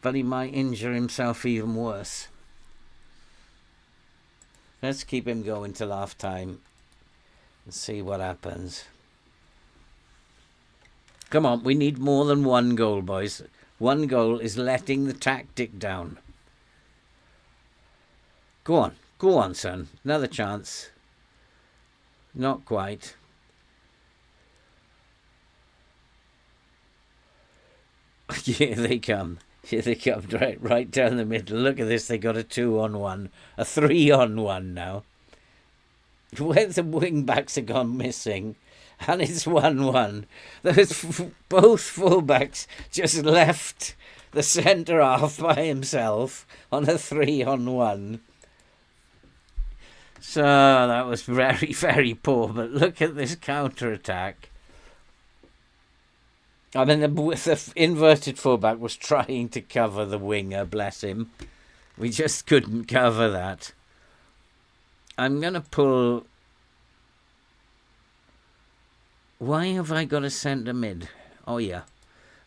But he might injure himself even worse. Let's keep him going till half time and see what happens. Come on, we need more than one goal, boys. One goal is letting the tactic down. Go on, son. Another chance. Not quite. Here they come. Here they come, right down the middle. Look at this. They got a 2-on-1, a 3-on-1 now. Where the wing backs have gone missing, and it's 1-1. Both fullbacks just left the centre half by himself on a 3-on-1. So that was very, very poor. But look at this counter-attack. I mean, the inverted fullback was trying to cover the winger, bless him. We just couldn't cover that. I'm going to pull... Why have I got a centre mid? Oh, yeah.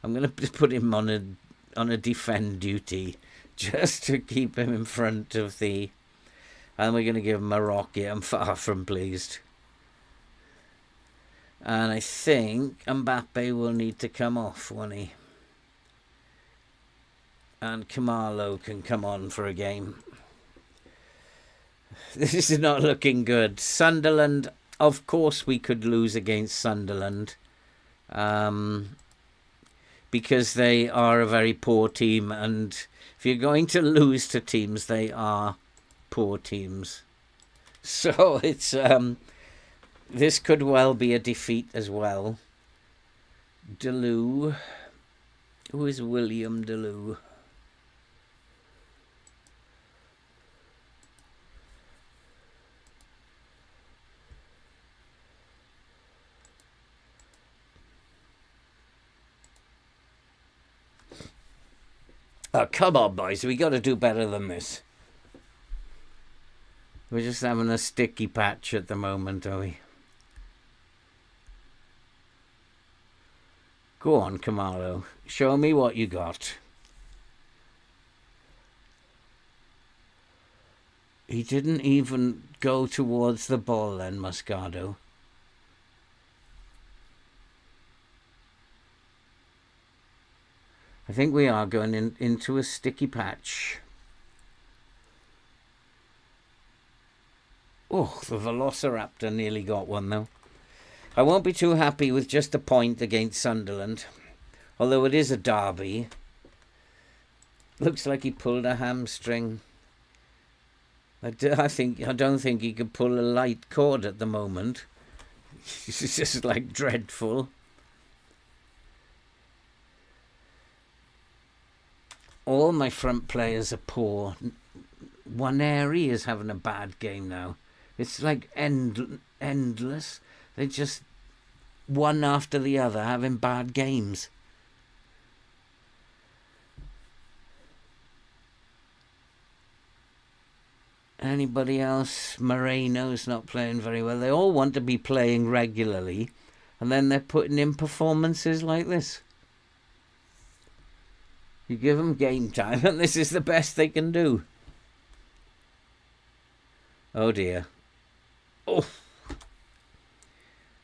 I'm going to put him on a defend duty just to keep him in front of the... And we're going to give him a rocket. I'm far from pleased. And I think Mbappe will need to come off, won't he? And Kamalo can come on for a game. This is not looking good. Sunderland, of course we could lose against Sunderland. Because they are a very poor team. And if you're going to lose to teams, they are poor teams. So it's... this could well be a defeat as well. Deleu. Who is William Deleu? Oh, come on, boys. We got to do better than this. We're just having a sticky patch at the moment, are we? Go on, Kamalo. Show me what you got. He didn't even go towards the ball then, Moscardo. I think we are going into a sticky patch. Oh, the Velociraptor nearly got one, though. I won't be too happy with just a point against Sunderland. Although it is a derby. Looks like he pulled a hamstring. I don't think he could pull a light cord at the moment. It's just like dreadful. All my front players are poor. Waneri is having a bad game now. It's like endless. They're just one after the other having bad games. Anybody else? Moreno's not playing very well. They all want to be playing regularly, and then they're putting in performances like this. You give them game time, and this is the best they can do. Oh dear. Oh.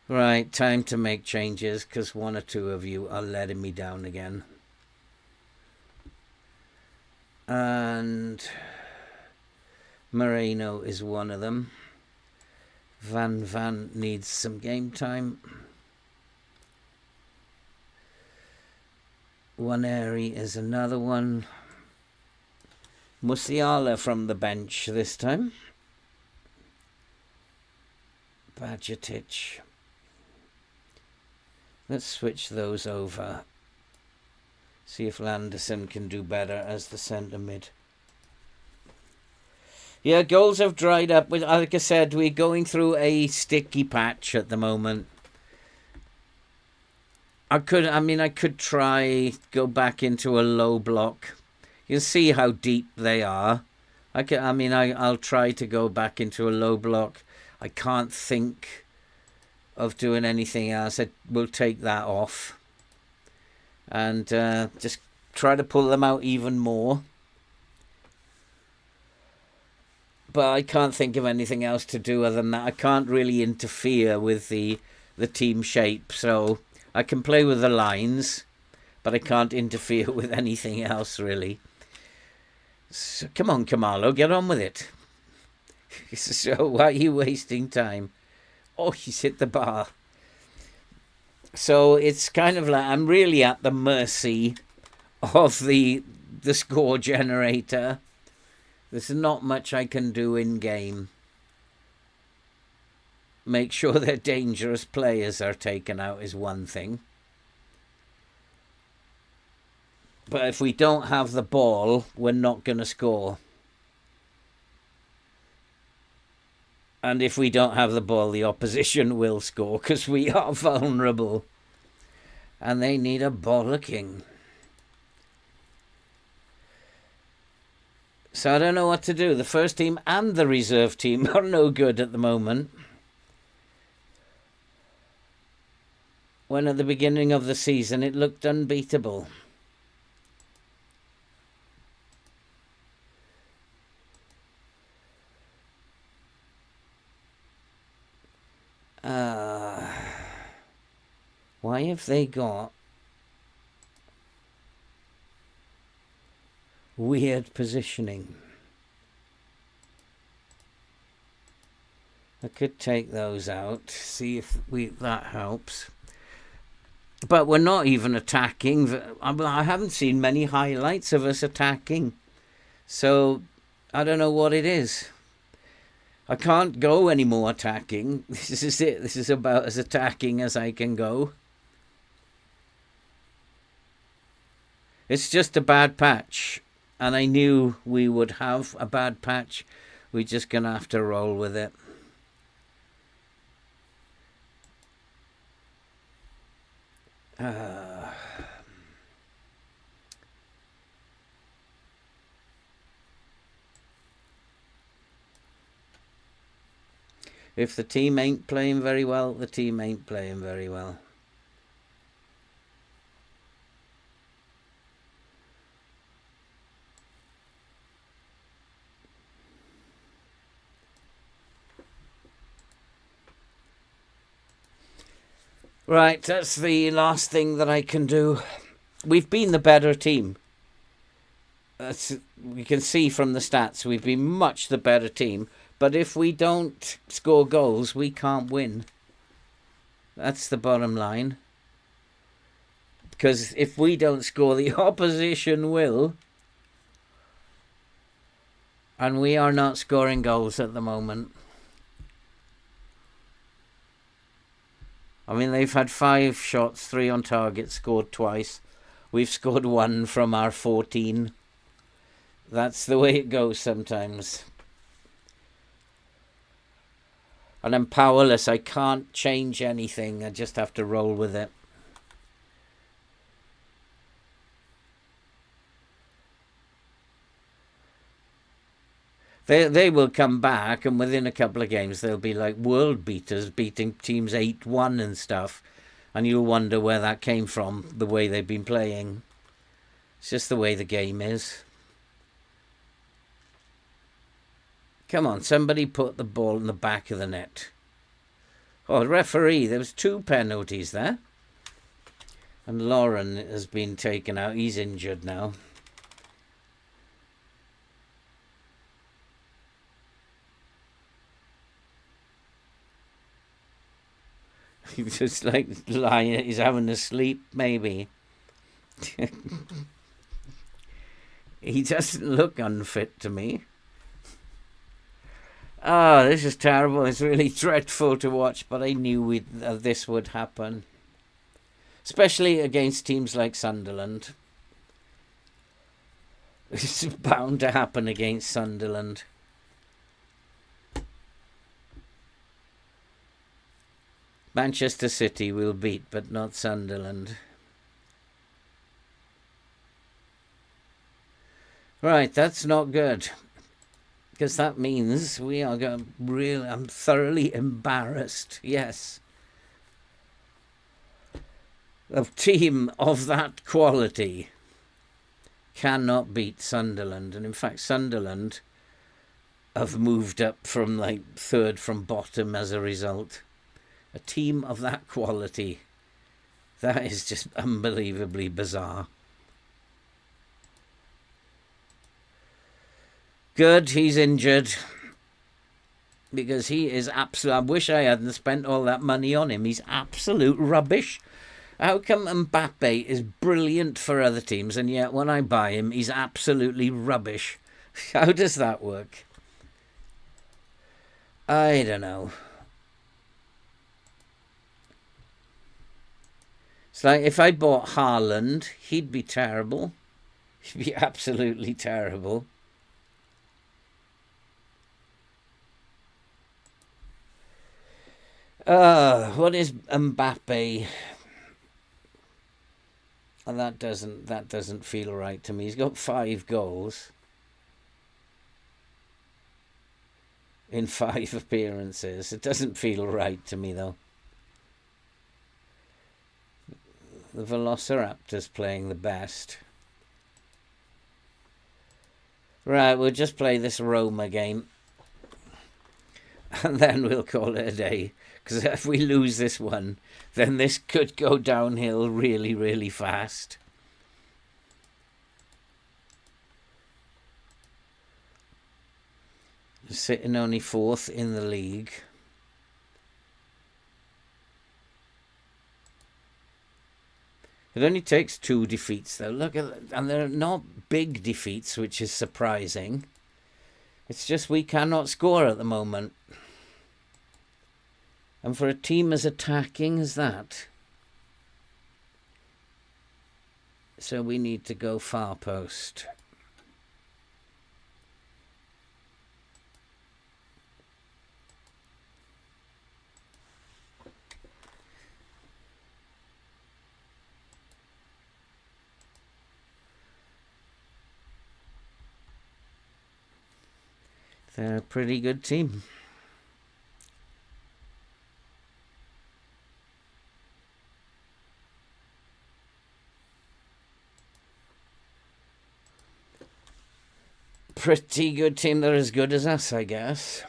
Right, time to make changes, because one or two of you are letting me down again. And Moreno is one of them. Van needs some game time. Waneri is another one. Musiala from the bench this time. Bajcetic. Let's switch those over. See if Landerson can do better as the centre mid. Yeah, goals have dried up. Like I said, we're going through a sticky patch at the moment. I could try go back into a low block. You see how deep they are. I'll try to go back into a low block. I can't think of doing anything else. I will take that off and just try to pull them out even more. But I can't think of anything else to do other than that. I can't really interfere with the team shape, so I can play with the lines, but I can't interfere with anything else really. So come on, Kamalo, get on with it. So why are you wasting time? Oh, he's hit the bar. So it's kind of like I'm really at the mercy of the score generator. There's not much I can do in game. Make sure that dangerous players are taken out is one thing. But if we don't have the ball, we're not going to score. And if we don't have the ball, the opposition will score because we are vulnerable. And they need a bollocking. So I don't know what to do. The first team and the reserve team are no good at the moment. When at the beginning of the season it looked unbeatable. Why have they got weird positioning? I could take those out, see if that helps. But we're not even attacking. I haven't seen many highlights of us attacking. So I don't know what it is. I can't go any more attacking. This is it. This is about as attacking as I can go. It's just a bad patch. And I knew we would have a bad patch. We're just going to have to roll with it. If the team ain't playing very well, the team ain't playing very well. Right, that's the last thing that I can do. We've been the better team. We can see from the stats we've been much the better team. But if we don't score goals, we can't win. That's the bottom line. Because if we don't score, the opposition will. And we are not scoring goals at the moment. I mean, they've had 5 shots, 3 on target, scored twice. We've scored 1 from our 14. That's the way it goes sometimes. And I'm powerless. I can't change anything. I just have to roll with it. They will come back, and within a couple of games they'll be like world beaters, beating teams 8-1 and stuff. And you'll wonder where that came from, the way they've been playing. It's just the way the game is. Come on, somebody put the ball in the back of the net. Oh, referee, there was 2 penalties there. And Lauren has been taken out. He's injured now. He's just like lying, he's having a sleep, maybe. He doesn't look unfit to me. Oh, this is terrible. It's really dreadful to watch, but I knew this would happen. Especially against teams like Sunderland. It's bound to happen against Sunderland. Manchester City will beat, but not Sunderland. Right, that's not good. Because that means we are going really... I'm thoroughly embarrassed. Yes. A team of that quality cannot beat Sunderland. And in fact, Sunderland have moved up from like third from bottom as a result. A team of that quality. That is just unbelievably bizarre. Good, he's injured. Because he is absolute... I wish I hadn't spent all that money on him. He's absolute rubbish. How come Mbappe is brilliant for other teams, and yet when I buy him, he's absolutely rubbish? How does that work? I don't know. It's like if I bought Haaland, he'd be terrible. He'd be absolutely terrible. What is Mbappe? And that doesn't feel right to me. He's got 5 goals in 5 appearances. It doesn't feel right to me, though. The Velociraptor's playing the best. Right, we'll just play this Roma game. And then we'll call it a day. Because if we lose this one, then this could go downhill really, really fast. Sitting only 4th in the league. It only takes 2 defeats, though. Look at, and they're not big defeats, which is surprising. It's just we cannot score at the moment. And for a team as attacking as that, so we need to go far post. They're a pretty good team. Pretty good team. They're as good as us, I guess.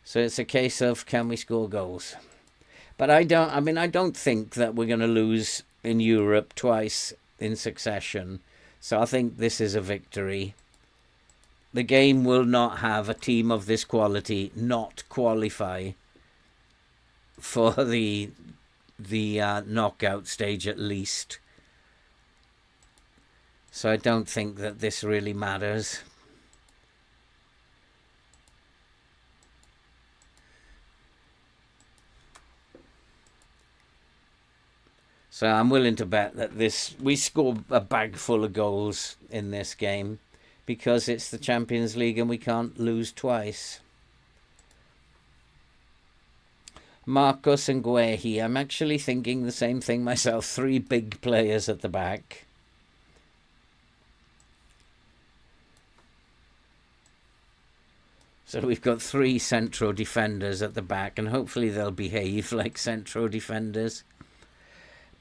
So it's a case of, can we score goals? But I don't think that we're going to lose in Europe twice in succession. So I think this is a victory. The game will not have a team of this quality not qualify for the knockout stage at least. So I don't think that this really matters. So I'm willing to bet that we score a bag full of goals in this game because it's the Champions League and we can't lose twice. Marcos and Guehi. I'm actually thinking the same thing myself. 3 big players at the back. So we've got 3 central defenders at the back, and hopefully they'll behave like central defenders.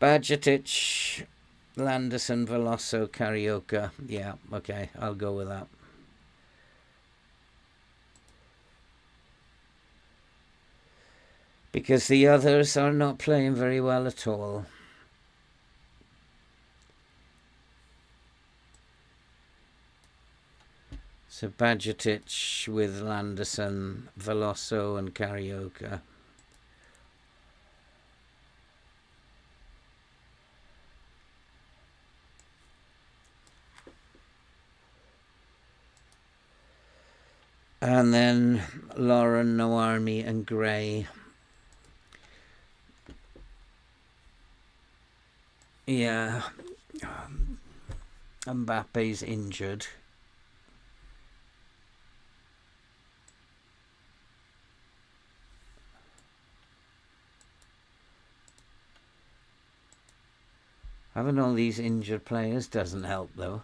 Bajcetic, Landerson, Veloso, Carioca. Yeah, okay, I'll go with that. Because the others are not playing very well at all. So Bajcetic with Landerson, Veloso and Carioca. And then Lauren, No Army, and Gray. Yeah. Mbappe's injured. Having all these injured players doesn't help, though.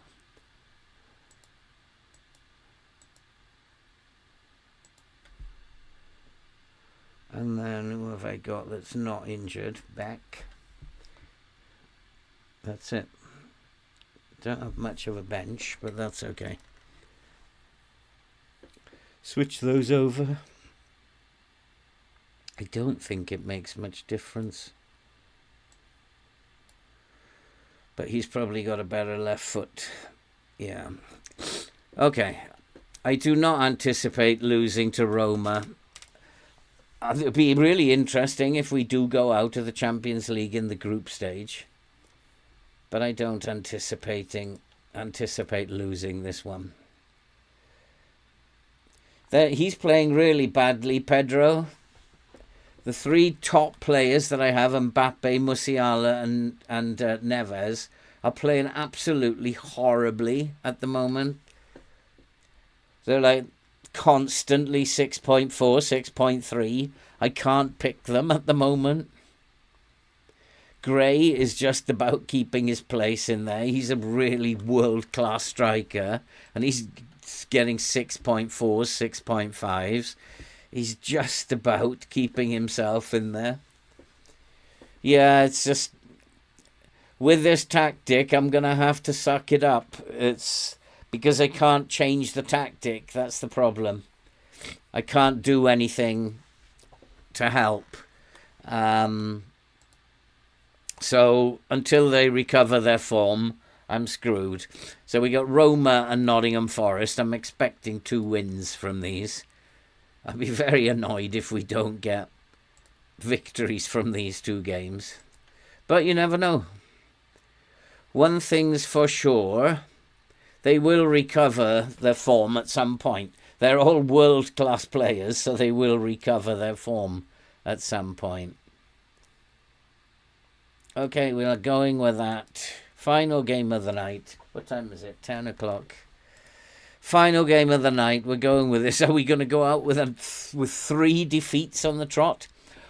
And then who have I got that's not injured? Beck. That's it. Don't have much of a bench, but that's okay. Switch those over. I don't think it makes much difference. But he's probably got a better left foot. Yeah. Okay. I do not anticipate losing to Roma. It would be really interesting if we do go out of the Champions League in the group stage. But I don't anticipate losing this one. He's playing really badly, Pedro. The three top players that I have, Mbappe, Musiala, and Neves, are playing absolutely horribly at the moment. They're like constantly 6.4, 6.3. I can't pick them at the moment. Gray is just about keeping his place in there. He's a really world-class striker, and he's getting 6.4s, 6.5s. He's just about keeping himself in there. Yeah, it's just... with this tactic, I'm going to have to suck it up. It's because I can't change the tactic. That's the problem. I can't do anything to help. So until they recover their form, I'm screwed. So we got Roma and Nottingham Forest. I'm expecting 2 wins from these. I'll be very annoyed if we don't get victories from these 2 games. But you never know. One thing's for sure, they will recover their form at some point. They're all world-class players, so they will recover their form at some point. Okay, we are going with that. Final game of the night. What time is it? 10 o'clock. Final game of the night. We're going with this. Are we going to go out with 3 defeats on the trot?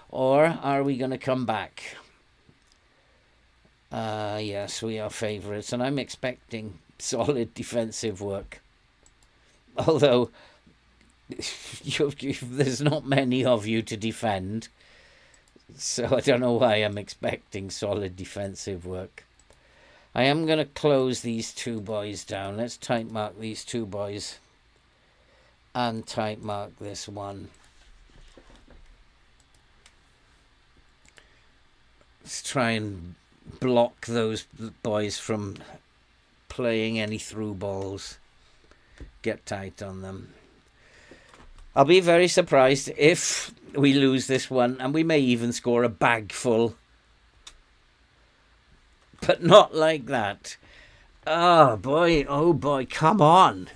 Or are we going to come back? Yes, we are favourites. And I'm expecting solid defensive work. Although, there's not many of you to defend. So I don't know why I'm expecting solid defensive work. I am going to close these 2 boys down. Let's type mark these 2 boys. And type mark this one. Let's try and block those boys from playing any through balls. Get tight on them. I'll be very surprised if we lose this one, and we may even score a bag full. But not like that. Oh boy, come on.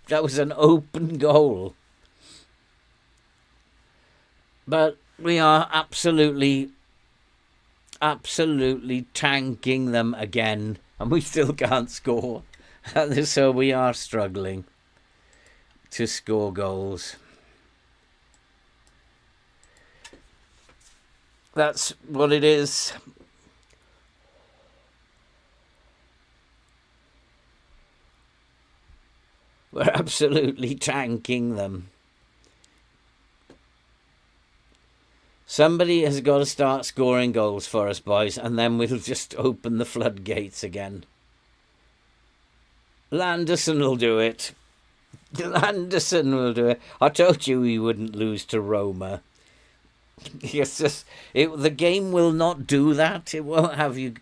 That was an open goal. But we are absolutely tanking them again, and we still can't score. So we are struggling to score goals. That's what it is. We're absolutely tanking them. Somebody has got to start scoring goals for us, boys, and then we'll just open the floodgates again. Landerson will do it. Landerson will do it. I told you we wouldn't lose to Roma. The game will not do that. It won't have you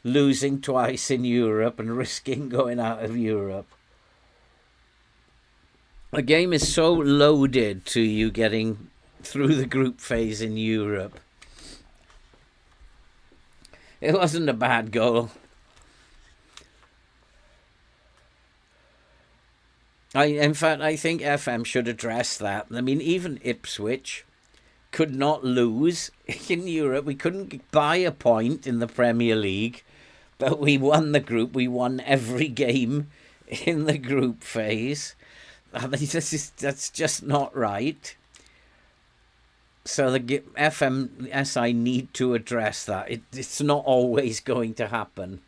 losing twice in Europe and risking going out of Europe. The game is so loaded to you getting through the group phase in Europe. It wasn't a bad goal. In fact, I think FM should address that. I mean, even Ipswich could not lose in Europe. We couldn't buy a point in the Premier League, but we won the group. We won every game in the group phase. I mean, that's just not right. So the FMSI need to address that. It's not always going to happen.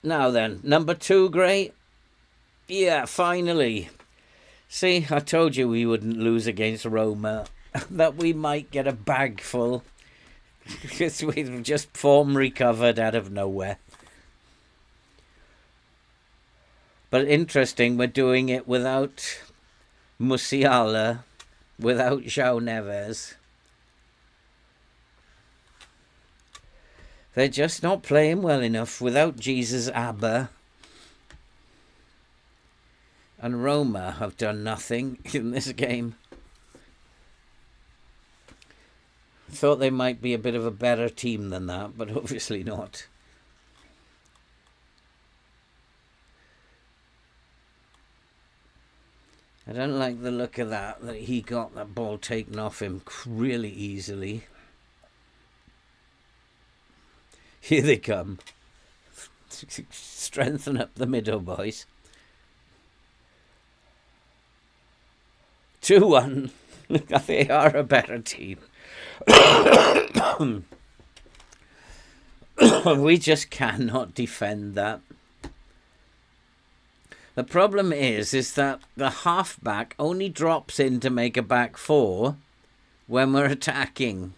Now then, number 2, great. Yeah, finally. See, I told you we wouldn't lose against Roma. That we might get a bag full. Because we've just form recovered out of nowhere. But interesting, we're doing it without Musiala, without João Neves. They're just not playing well enough without Jesus Abba. And Roma have done nothing in this game. Thought they might be a bit of a better team than that, but obviously not. I don't like the look of that he got that ball taken off him really easily. Here they come. Strengthen up the middle, boys. 2-1. They are a better team. We just cannot defend that. The problem is that the halfback only drops in to make a back four when we're attacking.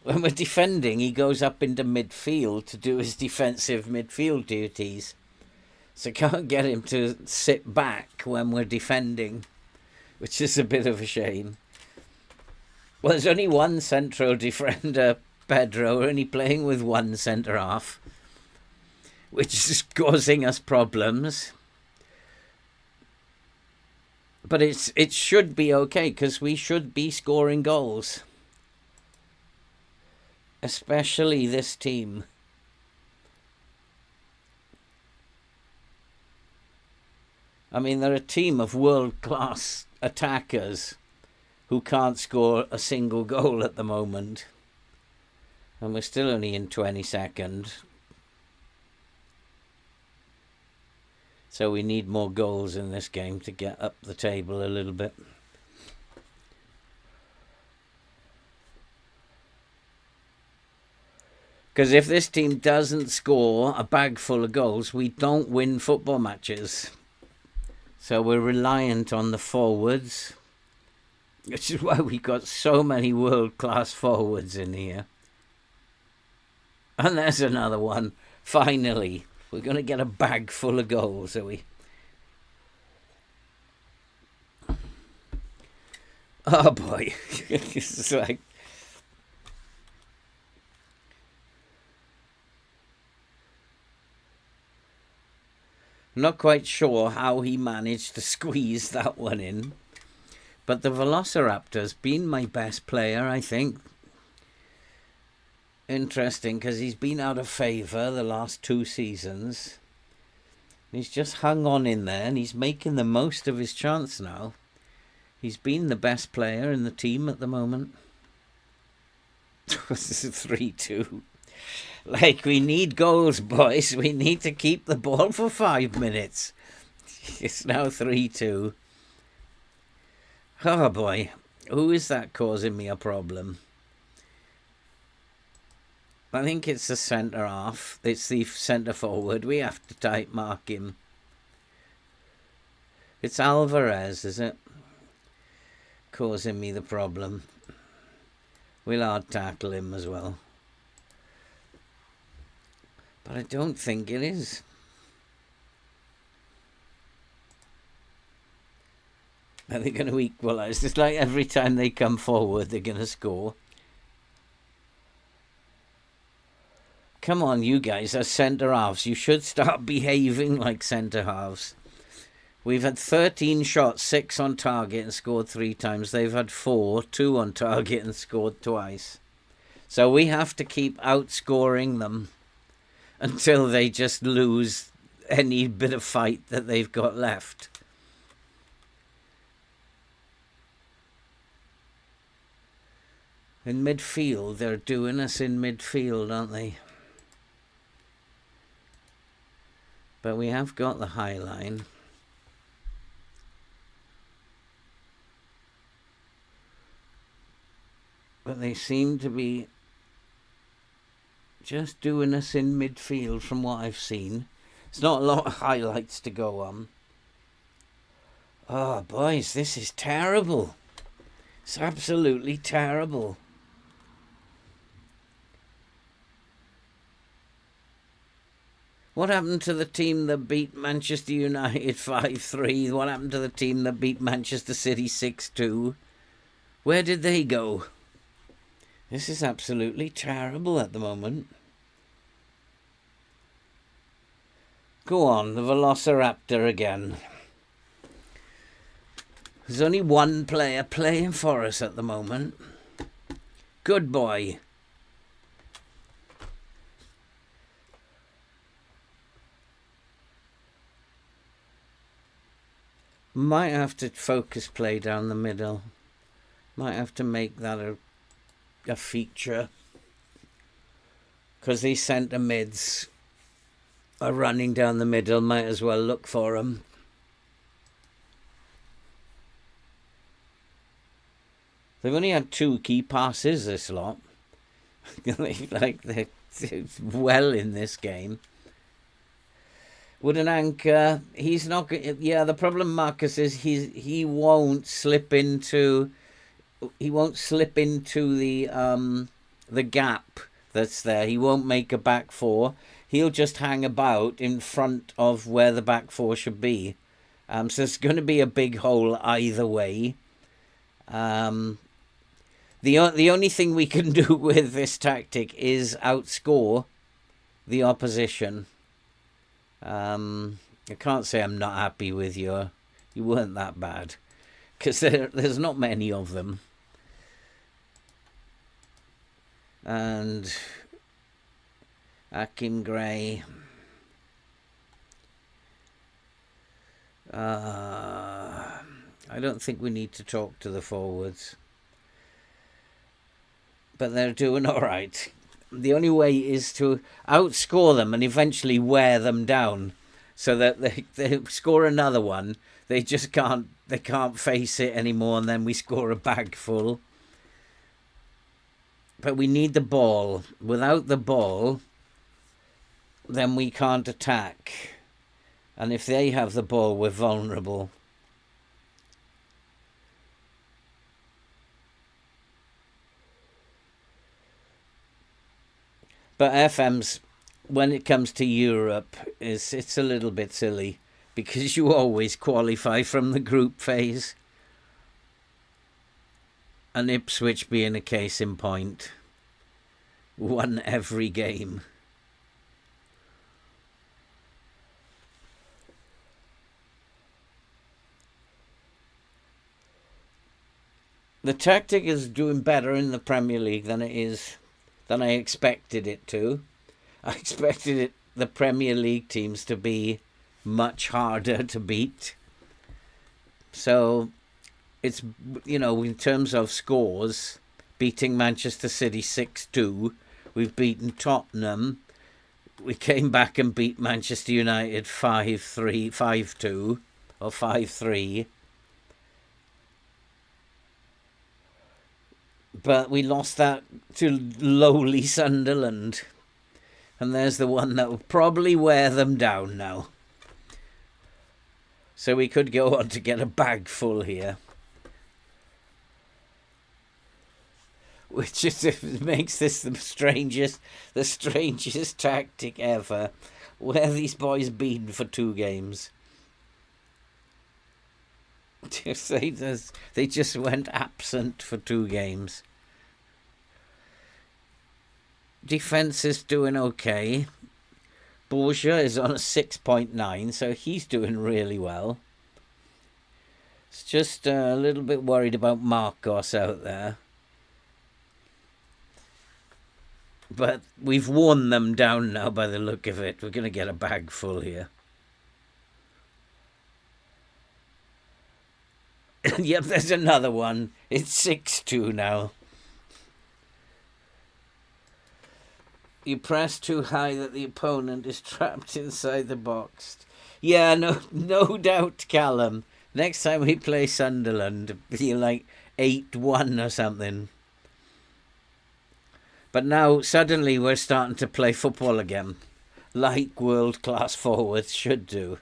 When we're defending, he goes up into midfield to do his defensive midfield duties. So can't get him to sit back when we're defending, which is a bit of a shame. Well, there's only one central defender, Pedro. We're only playing with one centre-half, which is causing us problems. But it should be okay, because we should be scoring goals. Especially this team. I mean, they're a team of world-class attackers who can't score a single goal at the moment. And we're still only in 22nd. So we need more goals in this game to get up the table a little bit. Because if this team doesn't score a bag full of goals, we don't win football matches. So we're reliant on the forwards, which is why we've got so many world-class forwards in here. And there's another one. Finally, we're going to get a bag full of goals, are we? Oh boy. It's like... I'm not quite sure how he managed to squeeze that one in. But the Velociraptor's been my best player, I think. Interesting, because he's been out of favour the last 2 seasons. He's just hung on in there, and he's making the most of his chance now. He's been the best player in the team at the moment. This is 3-2. Like, we need goals, boys. We need to keep the ball for 5 minutes. It's now 3-2. Oh, boy. Who is that causing me a problem? I think it's the centre-half. It's the centre-forward. We have to tight mark him. It's Alvarez, is it? Causing me the problem. We'll hard tackle him as well. But I don't think it is. Are they going to equalise? It's like every time they come forward, they're going to score. Come on, you guys are centre-halves. You should start behaving like centre-halves. We've had 13 shots, 6 on target and scored 3 times. They've had 4, 2 on target and scored twice. So we have to keep outscoring them. until they just lose any bit of fight that they've got left. In midfield, they're doing us in midfield, aren't they? But we have got the high line. But they seem to be just doing us in midfield from what I've seen. It's not a lot of highlights to go on. Oh, boys, this is terrible. It's absolutely terrible. What happened to the team that beat Manchester United 5-3? What happened to the team that beat Manchester City 6-2? Where did they go? This is absolutely terrible at the moment. Go on, the Velociraptor again. There's only one player playing for us at the moment. Good boy. Might have to focus play down the middle. Might have to make that a feature. Because these centre mids are running down the middle. Might as well look for them. They've only had 2 key passes, this lot. They're well in this game. Wooden anchor. He's not. Yeah, the problem, Marcus, is he won't slip into. He won't slip into the gap that's there. He won't make a back four. He'll just hang about in front of where the back four should be. So it's going to be a big hole either way. The only thing we can do with this tactic is outscore the opposition. I can't say I'm not happy with you. You weren't that bad. Because there's not many of them. And Akim Gray. I don't think we need to talk to the forwards. But they're doing all right. The only way is to outscore them and eventually wear them down, so that they score another one. They just can't face it anymore, and then we score a bag full. But we need the ball. Without the ball, then we can't attack. And if they have the ball, we're vulnerable. But FM's, when it comes to Europe, it's a little bit silly, because you always qualify from the group phase. And Ipswich being a case in point. Won every game. The tactic is doing better in the Premier League than I expected it to. I expected the Premier League teams to be much harder to beat. So it's, in terms of scores, beating Manchester City 6-2, we've beaten Tottenham. We came back and beat Manchester United 5-2 or 5-3. But we lost that to lowly Sunderland. And there's the one that will probably wear them down now. So we could go on to get a bag full here. Which just makes this the strangest tactic ever. Where have these boys been for 2 games? They just went absent for 2 games. Defence is doing okay. Borgia is on a 6.9, so he's doing really well. It's just a little bit worried about Marcos out there. But we've worn them down now by the look of it. We're going to get a bag full here. Yep, there's another one. It's 6-2 now. You press too high that the opponent is trapped inside the box. Yeah, no doubt, Callum. Next time we play Sunderland, you're like 8-1 or something. But now, suddenly, we're starting to play football again, like world-class forwards should do.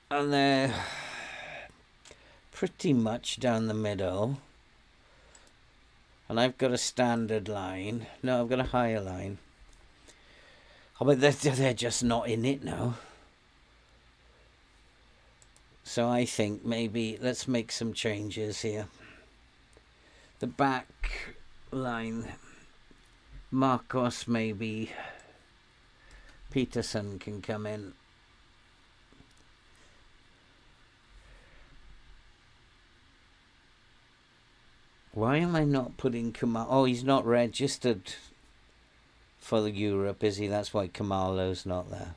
And they're pretty much down the middle. And I've got a standard line. No, I've got a higher line. Oh, but they're just not in it now. So I think maybe let's make some changes here. The back line, Marcos, maybe Peterson can come in. Why am I not putting Kamal? Oh, he's not registered for the Europe, is he? That's why Kamalo's not there.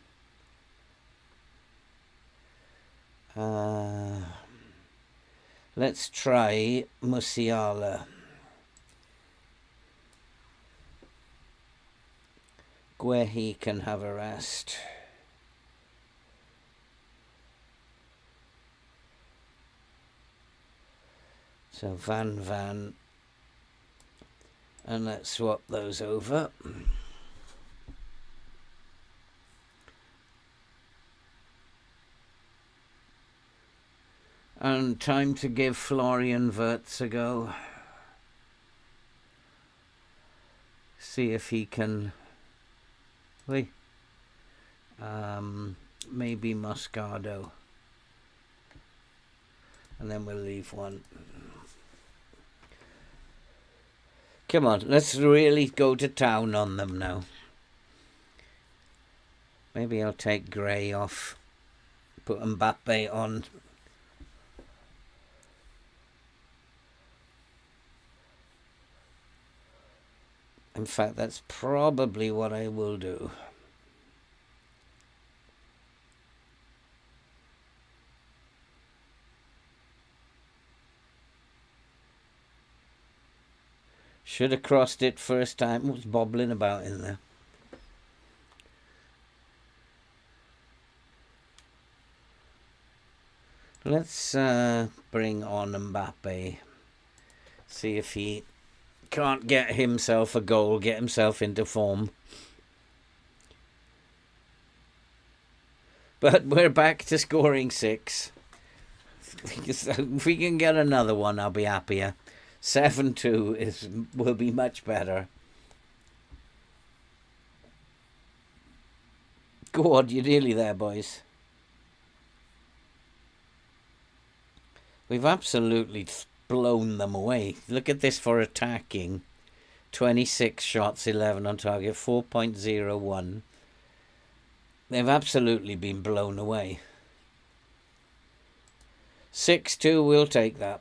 Let's try Musiala. Guehi can have a rest. So Van. And let's swap those over. And time to give Florian Wirtz a go. See if he can... Wait. Maybe Moscardo. And then we'll leave one. Come on, let's really go to town on them now. Maybe I'll take Gray off. Put Mbappe on. In fact, that's probably what I will do. Should have crossed it first time. It was bobbling about in there. Let's bring on Mbappe. See if he can't get himself a goal, get himself into form. But we're back to scoring 6. If we can get another one, I'll be happier. 7-2 will be much better. Go on, you're nearly there, boys. We've absolutely blown them away. Look at this for attacking. 26 shots, 11 on target, 4.01. They've absolutely been blown away. 6-2, we'll take that.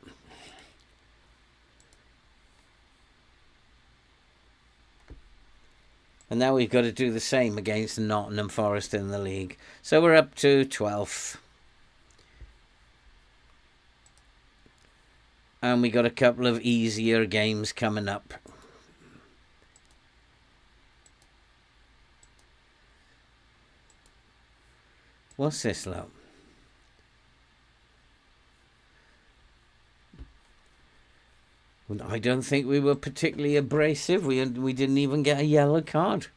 And now we've got to do the same against Nottingham Forest in the league. So we're up to 12th. And we got a couple of easier games coming up. What's this, love? I don't think we were particularly abrasive. We didn't even get a yellow card.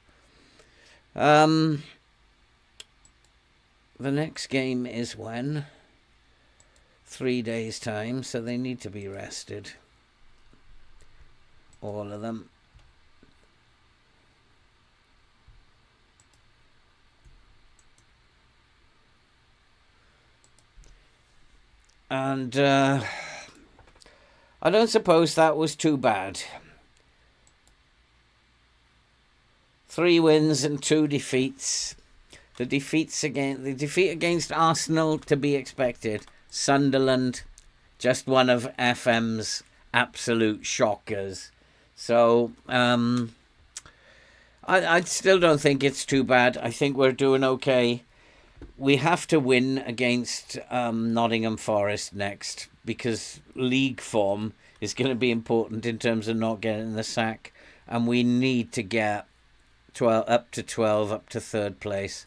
The next game is when? 3 days' time, so they need to be rested. All of them. And I don't suppose that was too bad. 3 wins and 2 defeats. The defeat against Arsenal to be expected. Sunderland, just one of FM's absolute shockers. So I still don't think it's too bad. I think we're doing okay. We have to win against Nottingham Forest next because league form is going to be important in terms of not getting the sack, and we need to get 12 up to 12 up to third place.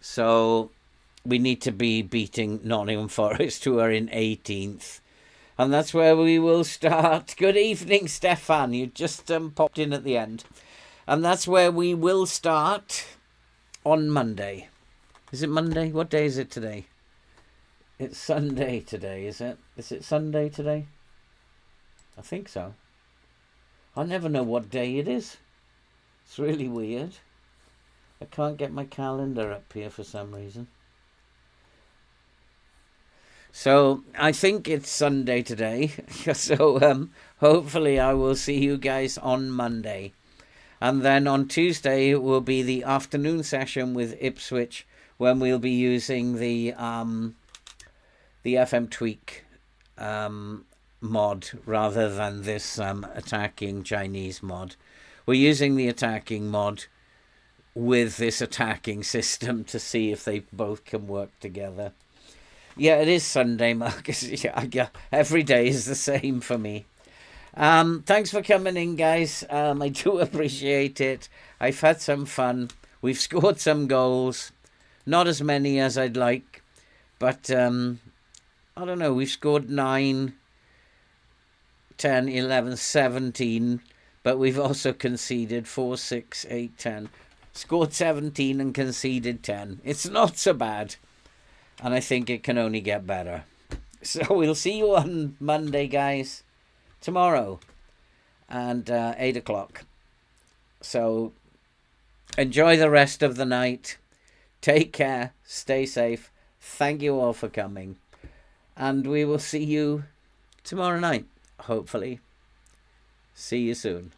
So we need to be beating Nottingham Forest, who are in 18th. And that's where we will start. Good evening, Stefan. You just popped in at the end. And that's where we will start on Monday. Is it Monday? What day is it today? It's Sunday today, is it? Is it Sunday today? I think so. I never know what day it is. It's really weird. I can't get my calendar up here for some reason. So I think it's Sunday today. So hopefully I will see you guys on Monday. And then on Tuesday it will be the afternoon session with Ipswich, when we'll be using the FM Tweak mod rather than this attacking Chinese mod. We're using the attacking mod with this attacking system to see if they both can work together. Yeah, it is Sunday, Marcus. Yeah, every day is the same for me. Thanks for coming in, guys. I do appreciate it. I've had some fun. We've scored some goals. Not as many as I'd like. But, I don't know. We've scored 9, 10, 11, 17. But we've also conceded 4, 6, 8, 10. Scored 17 and conceded 10. It's not so bad. And I think it can only get better. So we'll see you on Monday, guys. Tomorrow. And 8 o'clock. So enjoy the rest of the night. Take care. Stay safe. Thank you all for coming. And we will see you tomorrow night, hopefully. See you soon.